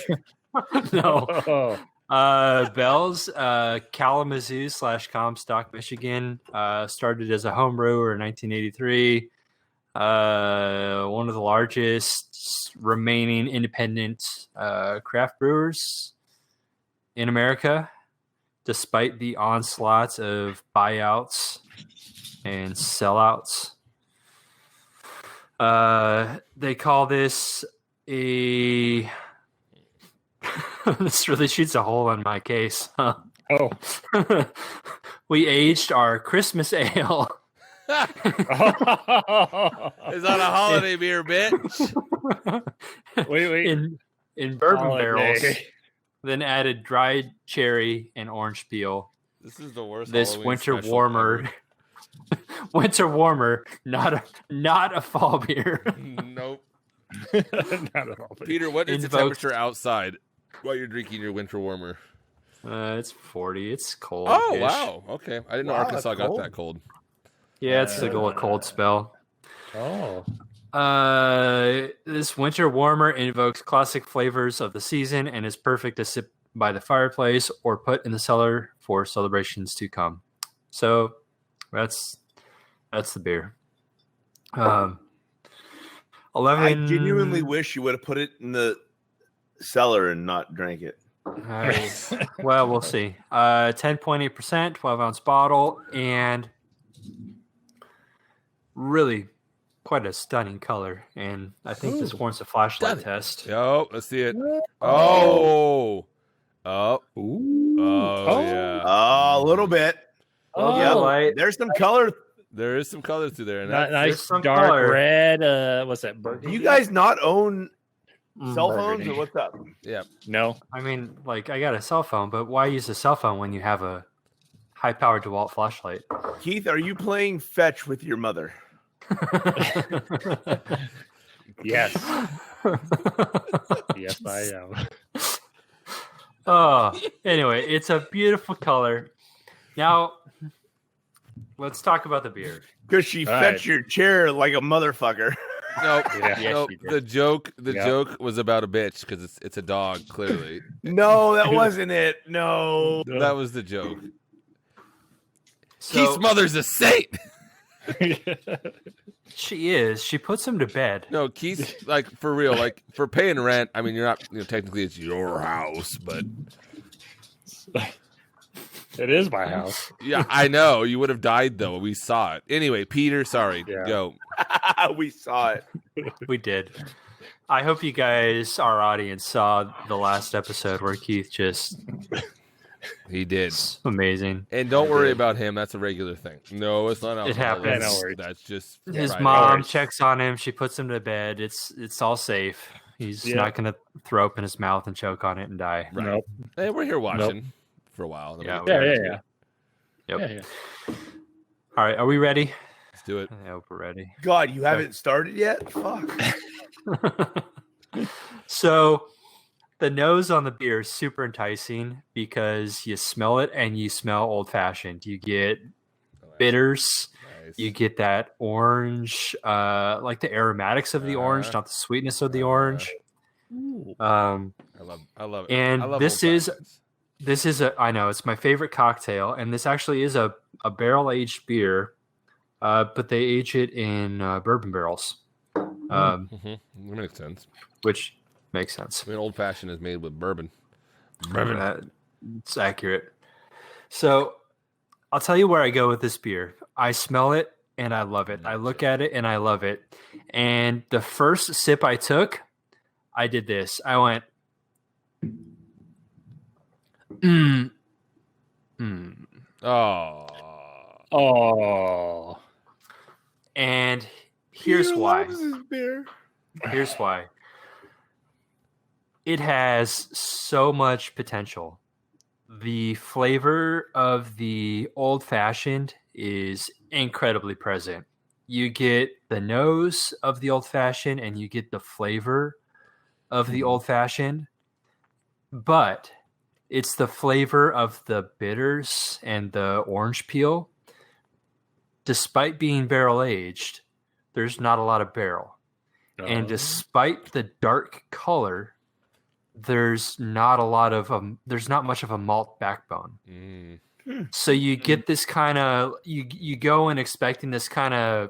No. Bell's, Kalamazoo / Comstock, Michigan. Started as a home brewer in 1983. One of the largest remaining independent craft brewers in America, despite the onslaughts of buyouts and sellouts. They call this a... This really shoots a hole in my case. Huh? Oh. Oh. We aged our Christmas ale. It's not a holiday beer, bitch. Wait. In bourbon Holiday. barrels, then added dried cherry and orange peel. This is the worst. This Halloween winter special warmer, not a fall beer. ever. Nope. Not at all. Peter, what is the Invoked. temperature outside while you're drinking your winter warmer? It's 40. It's cold. Oh, wow. Okay. I didn't know Wow, Arkansas that's got cold. that cold. Yeah, it's a cold spell. Oh. This winter warmer invokes classic flavors of the season and is perfect to sip by the fireplace or put in the cellar for celebrations to come. So that's the beer. 11. I genuinely wish you would have put it in the cellar and not drank it. Well, we'll see. 10.8%, 12-ounce bottle, and really quite a stunning color. And I think this warrants a flashlight test. Yo, let's see it. Oh. Oh. Ooh. Oh, yeah. A little bit. Oh, Yeah, light. there's some color. There is some color through there. And Nice There's some dark color. red. What's that? Do Burgundy? you guys not own cell Burgundy. phones or what's up? yeah. No. I mean, like, I got a cell phone, but why use a cell phone when you have a high-powered DeWalt flashlight? Keith, are you playing fetch with your mother? Yes. Yes, I am. Oh, anyway, it's a beautiful color. Now, let's talk about the beer. Because she All fetched your chair like a motherfucker. Nope. Yeah, Nope. she did. The joke Yeah. joke was about a bitch because it's a dog, clearly. No, that wasn't it. No. That was the joke. So, Keith's mother's a saint. she is. She puts him to bed. No, Keith, like, for real, like, for paying rent, I mean, you're not, technically it's your house, but It is my house. yeah, I know. You would have died, though. We saw it. Anyway, Peter, sorry. Yeah. Go. We saw it. We did. I hope you guys, our audience, saw the last episode where Keith just He did. it's amazing. And don't worry about him. That's a regular thing. No, it's not. It alcohol. happens. That's, No worries. that's just His Friday. mom worries. checks on him. She puts him to bed. It's all safe. He's Yeah. not going to throw up in his mouth and choke on it and die. Right. Nope. Hey, we're here watching for a while. Then Yeah, we- Yeah. Yep. Yeah. All right, are we ready? Let's do it. I hope we're ready. God, you haven't started yet? Fuck. So the nose on the beer is super enticing because you smell it and you smell old fashioned. You get bitters Nice. You get that orange, like the aromatics of the orange, not the sweetness of the orange. I love it. And I love this old is fashions. I know it's my favorite cocktail, and this actually is a barrel aged beer, but they age it in bourbon barrels, That makes sense. which makes sense. I mean, old fashioned is made with bourbon. It's accurate. So I'll tell you where I go with this beer. I smell it and I love it. I look at it and I love it. And the first sip I took, I did this. I went, Oh. And here's Peter why. loves his beer. Here's why. It has so much potential. The flavor of the old fashioned is incredibly present. You get the nose of the old fashioned and you get the flavor of the old fashioned, but it's the flavor of the bitters and the orange peel. Despite being barrel aged, there's not a lot of barrel. And despite the dark color, there's not much of a malt backbone. So you get this kind of you go in expecting this kind of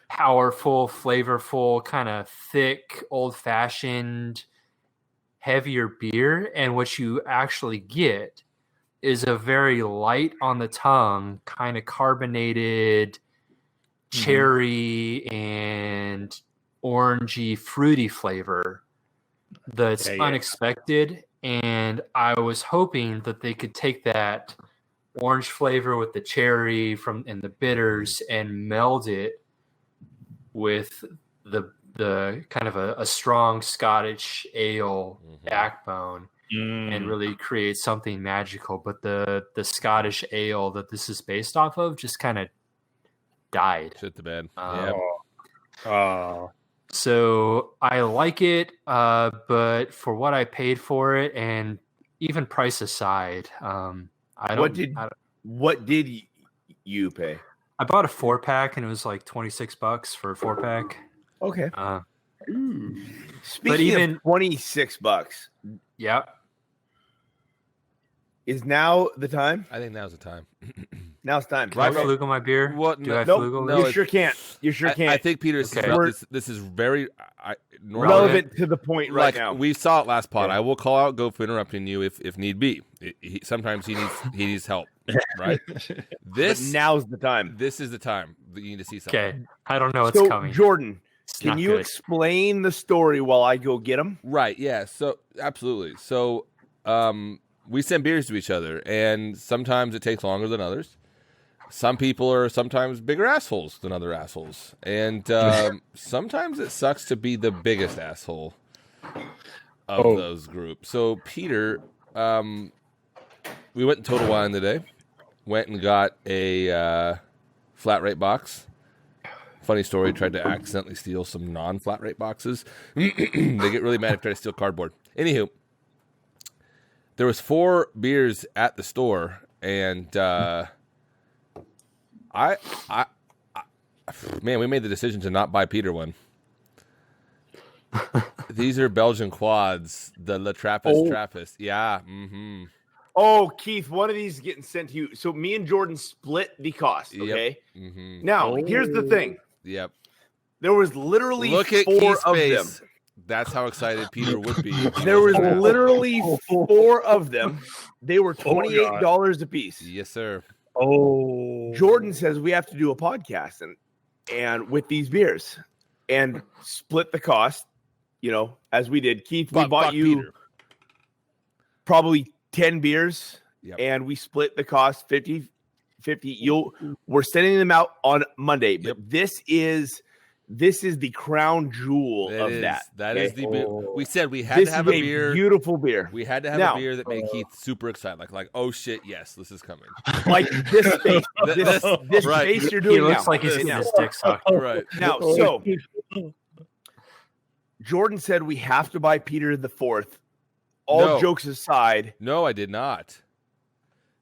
powerful, flavorful, kind of thick, old-fashioned, heavier beer, and what you actually get is a very light on the tongue, kind of carbonated cherry and orangey, fruity flavor that's unexpected. And I was hoping that they could take that orange flavor with the cherry and the bitters and meld it with the kind of a strong Scottish ale backbone and really create something magical. But the Scottish ale that this is based off of just kind of died. Shit the bed. So I like it, but for what I paid for it, and even price aside, What did you pay? I bought a 4-pack and it was like $26 for a 4-pack. Okay. But even of $26, yeah, is now the time? I think now's the time. Now's time. do I flug on my beer? What? Do I Nope. flug on You this? sure can't. You sure can't. I think Peter, Okay. this is very relevant to the point right now. We saw it last pod. I will call out Go for interrupting you if need be. Sometimes he needs help, right? But now's the time. This is the time that you need to see something. Okay, I don't know what's So, coming. Jordan, It's can not you good. explain the story while I go get them? Right, yeah. So absolutely. So we send beers to each other, and sometimes it takes longer than others. Some people are sometimes bigger assholes than other assholes. And sometimes it sucks to be the biggest asshole of those groups. So Peter, we went in Total Wine today, went and got a flat rate box. Funny story, tried to accidentally steal some non-flat rate boxes. They get really mad if I try to steal cardboard. Anywho, there was 4 beers at the store, and man, we made the decision to not buy Peter one. These are Belgian quads, the La Trappist. Yeah. Mm-hmm. Oh, Keith, one of these is getting sent to you. So me and Jordan split the cost, okay? Yep. Mm-hmm. Now, here's the thing. Yep. There was literally Look at 4 Keith's of face. them. That's how excited Peter would be. There was literally 4 of them. They were $28 a piece. Yes, sir. Jordan says we have to do a podcast and with these beers and split the cost, as we did. Keith, we bought you Peter. probably 10 beers, Yep. and we split the cost 50. We're sending them out on Monday, but this is the crown jewel of that. That is the beer. We said we had This to have is a beer. Beautiful beer. We had to have a beer that made Keith super excited. Like, oh shit, yes, this is coming. Like this face, this right. face you're doing He looks now. like he's getting now. his dick sucked. Right. Now, so Jordan said we have to buy Peter the 4th. All No. jokes aside, No, I did not.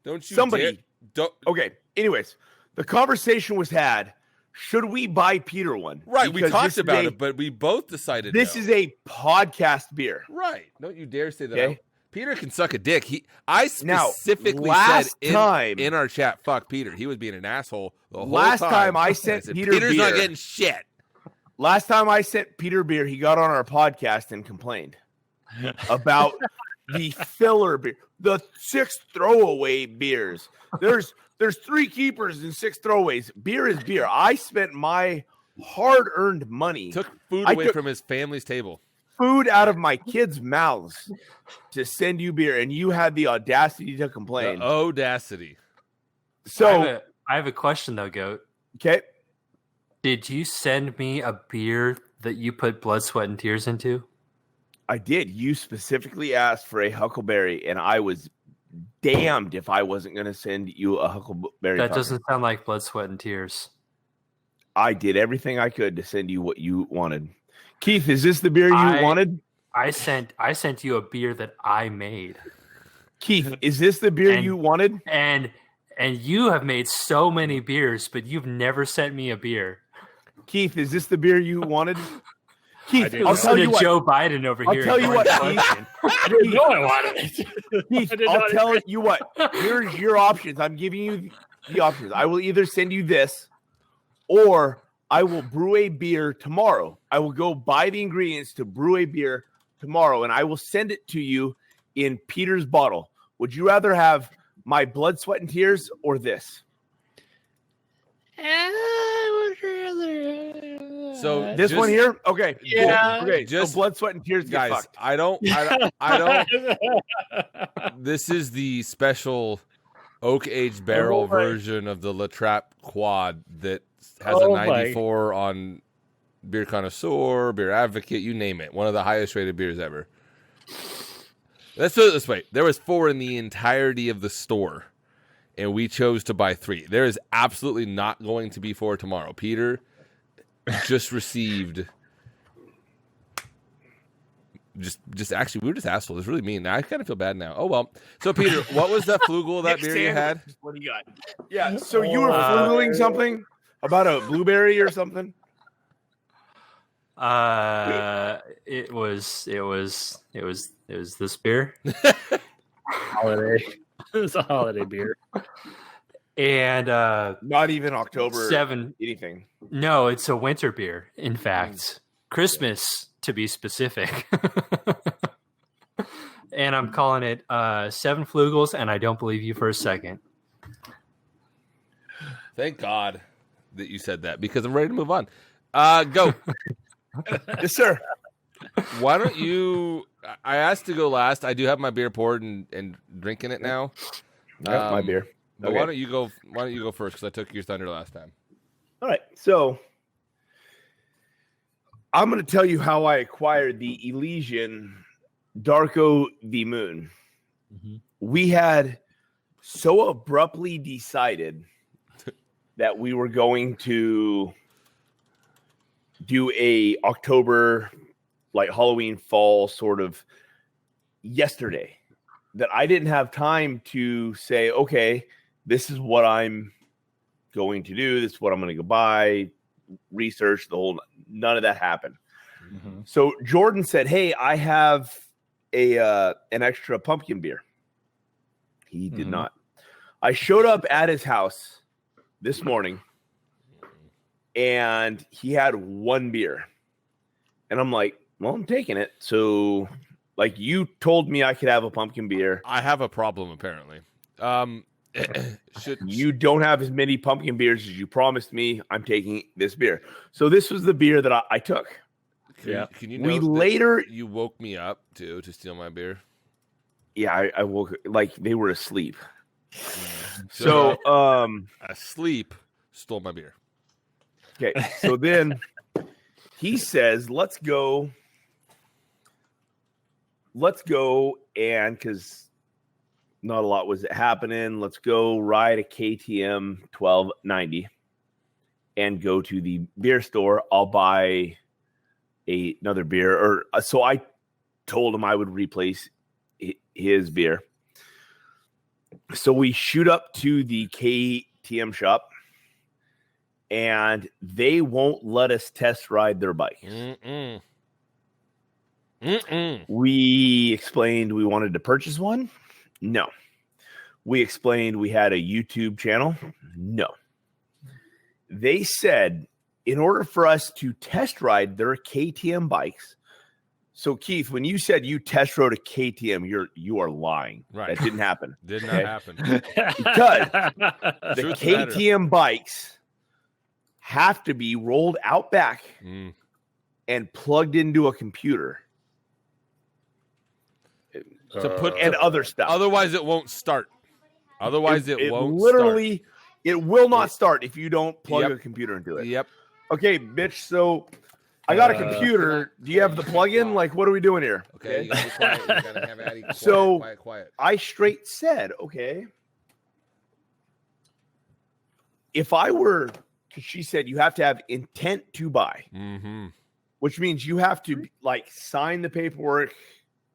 Don't you somebody. dare- don't. Okay. Anyways, the conversation was had should we buy Peter one? Right, we Because talked this is about a- it, but we both decided This no. is a podcast beer. Right. Don't you dare say that. Okay. Peter can suck a dick. I Now, specifically last said time- in our chat, fuck Peter. He was being an asshole the whole Last time. time I sent said, Peter Peter's not beer- getting shit. Last time I sent Peter beer, he got on our podcast and complained about the filler beer, the 6 throwaway beers. There's 3 keepers and 6 throwaways. Beer is beer. I spent my hard-earned money, Took food I away took- from his family's table. food out of my kids' mouths to send you beer, and you had the audacity to complain. The audacity. So, I have a question though, Goat. okay, Did you send me a beer that you put blood, sweat, and tears into? I did. You specifically asked for a Huckleberry, and I was damned if I wasn't going to send you a Huckleberry. That pumpkin. doesn't sound like blood, sweat, and tears. I did everything I could to send you what you wanted. Keith, is this the beer you wanted? I sent you a beer that I made, Keith, is this the beer And- you wanted? and you have made so many beers, but you've never sent me a beer. Keith, is this the beer you wanted? Keith, did I'll not. tell you Listen to what. Joe Biden over I'll here. tell you what, Fucking- I didn't know I wanted it. Keith, I did I'll not tell agree. you what. Here's your options. I'm giving you the options. I will either send you this, or I will brew a beer tomorrow. I will go buy the ingredients to brew a beer tomorrow, and I will send it to you in Peter's bottle. Would you rather have my blood, sweat, and tears or this? So This one here? Okay. Yeah. Cool. Okay. Just- so blood, sweat, and tears get guys, fucked. I don't. This is the special oak aged barrel Oh my- version of the La Trappe Quad that has Oh a my- 94 on Beer Connoisseur, Beer Advocate, you name it. One of the highest rated beers ever. Let's do it this way. There was 4 in the entirety of the store, and we chose to buy 3. There is absolutely not going to be 4 tomorrow. Peter just received. Just actually, we were just assholes. It's really mean. I kind of feel bad now. Oh well. So Peter, what was that flugel of that beer you had? What do you got? Yeah. So you were Uh, flugeling something about a blueberry or something? It was this beer, Holiday. It's a holiday beer. and Not even October. 7. Anything. No, it's a winter beer. In fact, Christmas to be specific. And I'm calling it 7 Flugels, and I don't believe you for a second. Thank God that you said that because I'm ready to move on. Go. Yes, sir. Why don't you? I asked to go last. I do have my beer poured and drinking it now. That's my beer. But Okay. why don't you go? Why don't you go first? Because I took your thunder last time. All right. So I'm going to tell you how I acquired the Elysian Darko the Moon. Mhm. We had so abruptly decided that we were going to do a October, like Halloween fall sort of yesterday, that I didn't have time to say, okay, this is what I'm going to do. This is what I'm going to go buy, research the whole, none of that happened. Mm-hmm. So Jordan said, hey, I have an extra pumpkin beer. He did Mhm. not. I showed up at his house this morning and he had 1 beer. And I'm like, well, I'm taking it. So like you told me I could have a pumpkin beer. I have a problem apparently. Should You don't have as many pumpkin beers as you promised me. I'm taking this beer. So this was the beer that I took. Yeah. Can you We note that later, you woke me up too to steal my beer? yeah, I woke like they were asleep. So asleep, stole my beer. okay, so then he says, let's go and because not a lot was happening, let's go ride a KTM 1290 and go to the beer store. I'll buy another beer. Or so I told him I would replace his beer. So we shoot up to the KTM shop and they won't let us test ride their bikes. We explained we wanted to purchase one. No. We explained we had a YouTube channel. No. They said in order for us to test ride their KTM bikes. So Keith, when you said you test rode a KTM, you are lying. Right. That didn't happen. Did not Okay? happen. Because the Truth KTM bikes have to be rolled out back and plugged into a computer. To put And other stuff. Otherwise, it won't start. Otherwise, it won't literally, start. It will not start if you don't plug a computer into it. Yep. Okay, bitch. So I got a computer. Do you have the plug-in? Like, what are we doing here? Okay, you gotta be quiet. You gotta have Addie quiet, So quiet. I straight said, okay. If I were, because she said you have to have intent to buy, which means you have to like sign the paperwork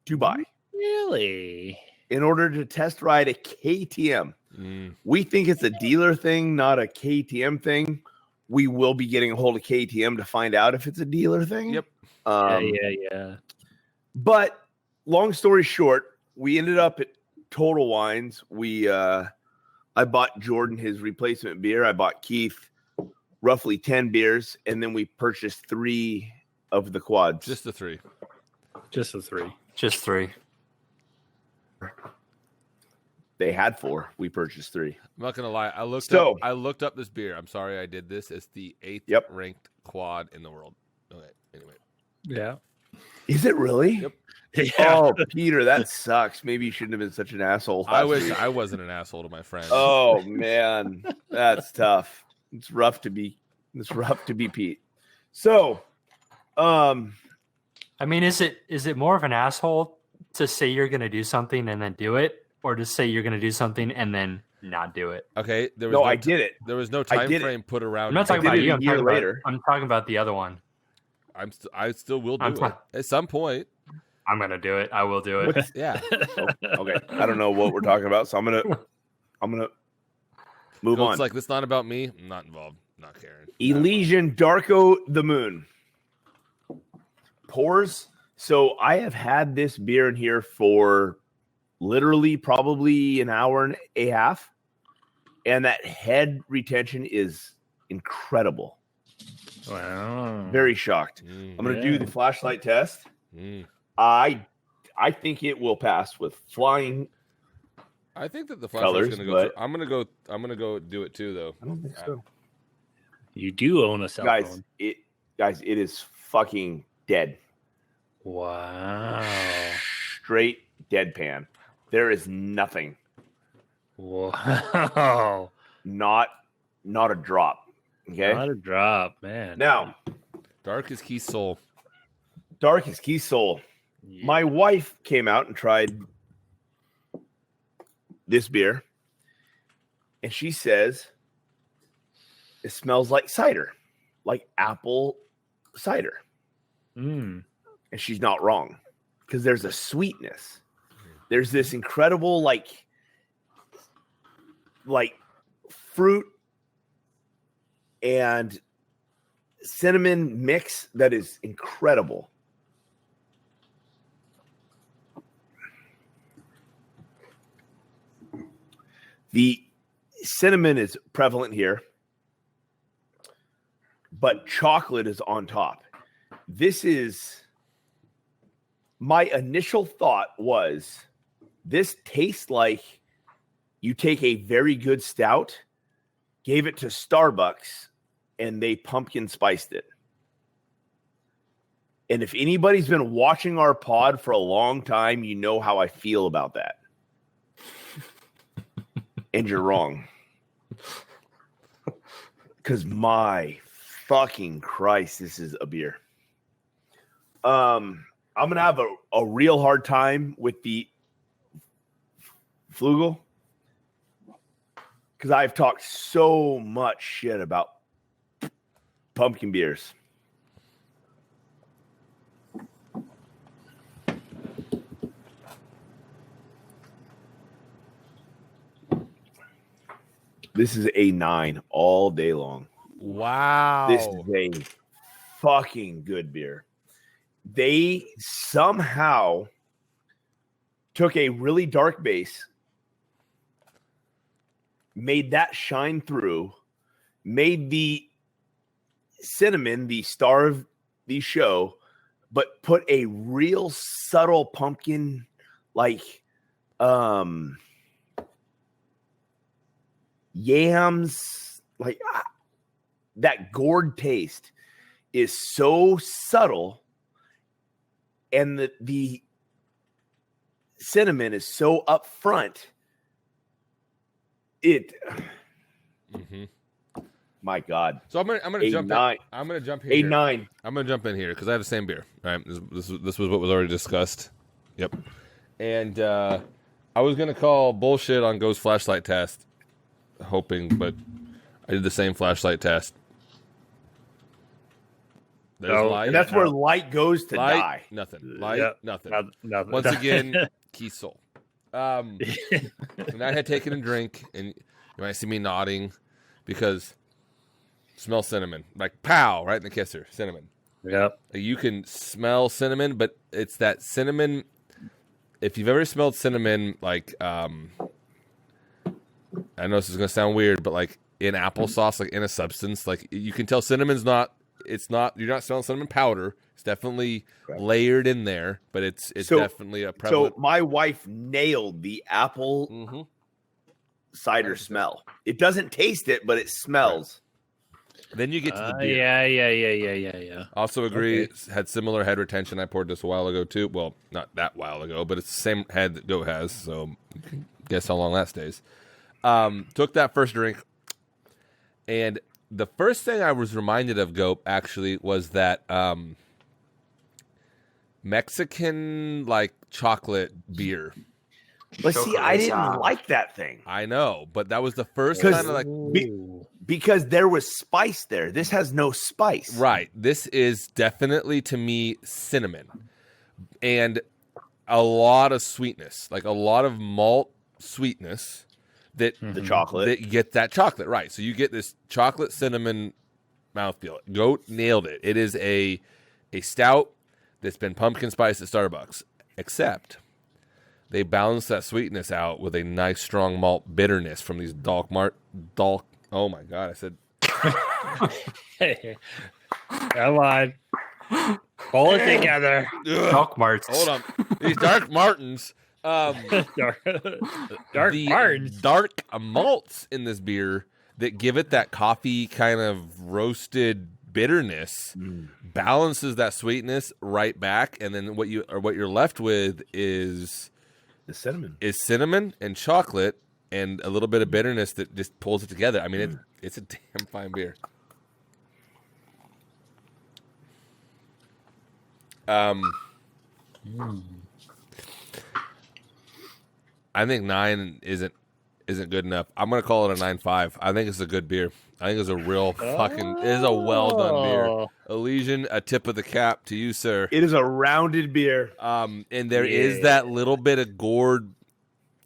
to buy. Really? In order to test ride a KTM. We think it's a dealer thing, not a KTM thing. We will be getting a hold of KTM to find out if it's a dealer thing. Yep. Yeah. But long story short, we ended up at Total Wines. I bought Jordan his replacement beer. I bought Keith roughly 10 beers, and then we purchased 3 of the quads. Just the 3. Just the 3. Just 3. They had 4. We purchased 3. I'm not gonna lie. I looked up this beer. I'm sorry I did this. It's the 8th ranked quad in the world. Okay. Anyway. Yeah. Is it really? Yep. Yeah. Oh, Peter, that sucks. Maybe you shouldn't have been such an asshole. I wish I wasn't an asshole to my friend. Oh man, that's tough. It's rough to be Pete. So, I mean, is it more of an asshole to say you're going to do something and then do it, or to say you're going to do something and then not do it? Okay. I did it. There was no time frame put around. I'm not talking about you. I'm talking about the other one. I still will do it at some point. I'm gonna do it. I will do it. Yeah. Okay. I don't know what we're talking about, so I'm gonna move on. It's like, this not about me. I'm not involved. Not caring. Elysian Darko the Moon. Pours. So I have had this beer in here for literally probably an hour and a half, and that head retention is incredible. Wow. Very shocked. I'm going to do the flashlight test. I think it will pass with flying. I think that the colors, flashlight's going to go. I'm going to go do it too, though. I don't think so. You do own a cell phone. Guys, it is fucking dead. Wow. Straight deadpan. There is nothing. Wow. Not a drop. Okay. Not a drop, man. Now, Dark is Keith's soul. Dark is Keith's soul. Yeah. My wife came out and tried this beer, and she says it smells like cider, like apple cider. And she's not wrong, because there's a sweetness. There's this incredible like fruit and cinnamon mix that is incredible. The cinnamon is prevalent here, but chocolate is on top. This is, my initial thought was, this tastes like you take a very good stout, gave it to Starbucks, and they pumpkin spiced it. And if anybody's been watching our pod for a long time, you know how I feel about that. And you're wrong. Because my fucking Christ, this is a beer. I'm going to have a real hard time with the Flugel, because I've talked so much shit about pumpkin beers. This is a 9 all day long. Wow. This is a fucking good beer. They somehow took a really dark base, made that shine through, made the cinnamon the star of the show, but put a real subtle pumpkin, like yams, like that gourd taste is so subtle, and the cinnamon is so upfront. My God. So I'm gonna jump in. I'm gonna jump here. 8-9. I'm gonna jump in here because I have the same beer. All right, this was what was already discussed. Yep. And I was gonna call bullshit on Ghost flashlight test, hoping, but I did the same flashlight test. There's light. And that's where light goes to light, die. Nothing. Light, Yep. nothing. Nothing. Once again, Kiesel. And I had taken a drink, and you might see me nodding because smell cinnamon, like pow, right in the kisser, cinnamon. Yep. You can smell cinnamon, but it's that cinnamon. If you've ever smelled cinnamon, like I know this is gonna sound weird, but like in applesauce, like in a substance, like you can tell cinnamon's not. It's not. You're not smelling cinnamon powder. It's definitely layered in there, but it's definitely a prevalent. So my wife nailed the apple cider smell. It doesn't taste it, but it smells. Right. Then you get to the beer. Yeah. Also agree. Okay. Had similar head retention. I poured this a while ago too. Well, not that while ago, but it's the same head that Goat has. So you can guess how long that stays. Took that first drink, and the first thing I was reminded of, Goat, actually, was that Mexican like chocolate beer. But see, I didn't like that thing. I know, but that was the first kind of like because there was spice there. This has no spice. Right. This is definitely to me cinnamon and a lot of sweetness, like a lot of malt sweetness that the chocolate. That you get that chocolate, right? So you get this chocolate cinnamon mouthfeel. Goat nailed it. It is a stout that's been pumpkin spice at Starbucks, except they balance that sweetness out with a nice strong malt bitterness from these oh my God, I said Come on. Pull it together. Dark Marts. Hold on. These Dark Martins. Dark The Martins. dark malts in this beer that give it that coffee kind of roasted bitterness balances that sweetness right back, and then what you're left with is cinnamon and chocolate and a little bit of bitterness that just pulls it together. I mean, it's a damn fine beer. I think 9 isn't good enough. I'm gonna call it a 9.5. I think it's a good beer. I think it's a real it is a well done beer. Elysian, a tip of the cap to you, sir. It is a rounded beer. And there is that little bit of gourd.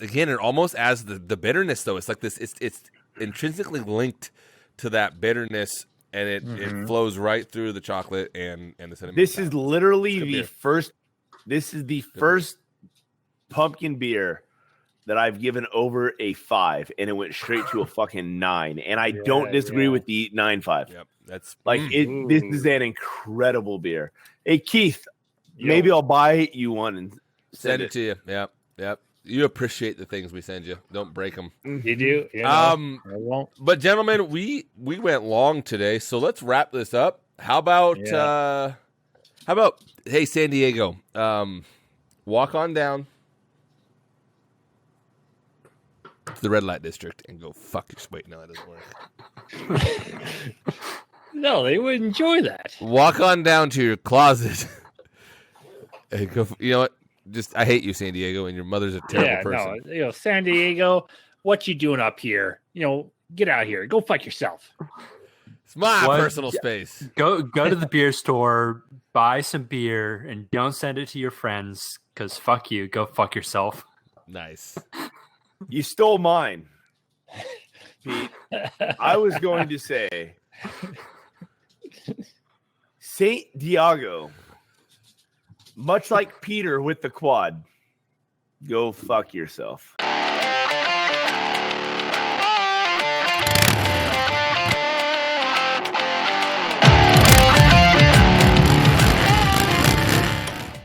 Again, it almost adds the bitterness though. It's like this. It's intrinsically linked to that bitterness, and it flows right through the chocolate and the cinnamon. This is literally the first. This is the first pumpkin beer that I've given over a 5, and it went straight to a fucking 9. And I don't disagree with the 9.5. Yep, that's like it. This is an incredible beer. Hey Keith, maybe I'll buy you one and send it to you. Yep. You appreciate the things we send you. Don't break them. You do. I won't. But gentlemen, we went long today, so let's wrap this up. How about hey San Diego, walk on down to the red light district and go fuck your wait. No, that doesn't work. No, they would enjoy that. Walk on down to your closet and go. You know what? Just I hate you, San Diego, and your mother's a terrible person. No, San Diego, what you doing up here? Get out here. Go fuck yourself. It's my personal space. Go to the beer store, buy some beer, and don't send it to your friends because fuck you. Go fuck yourself. Nice. You stole mine, Pete. I was going to say Saint Diego, much like Peter with the quad, go fuck yourself.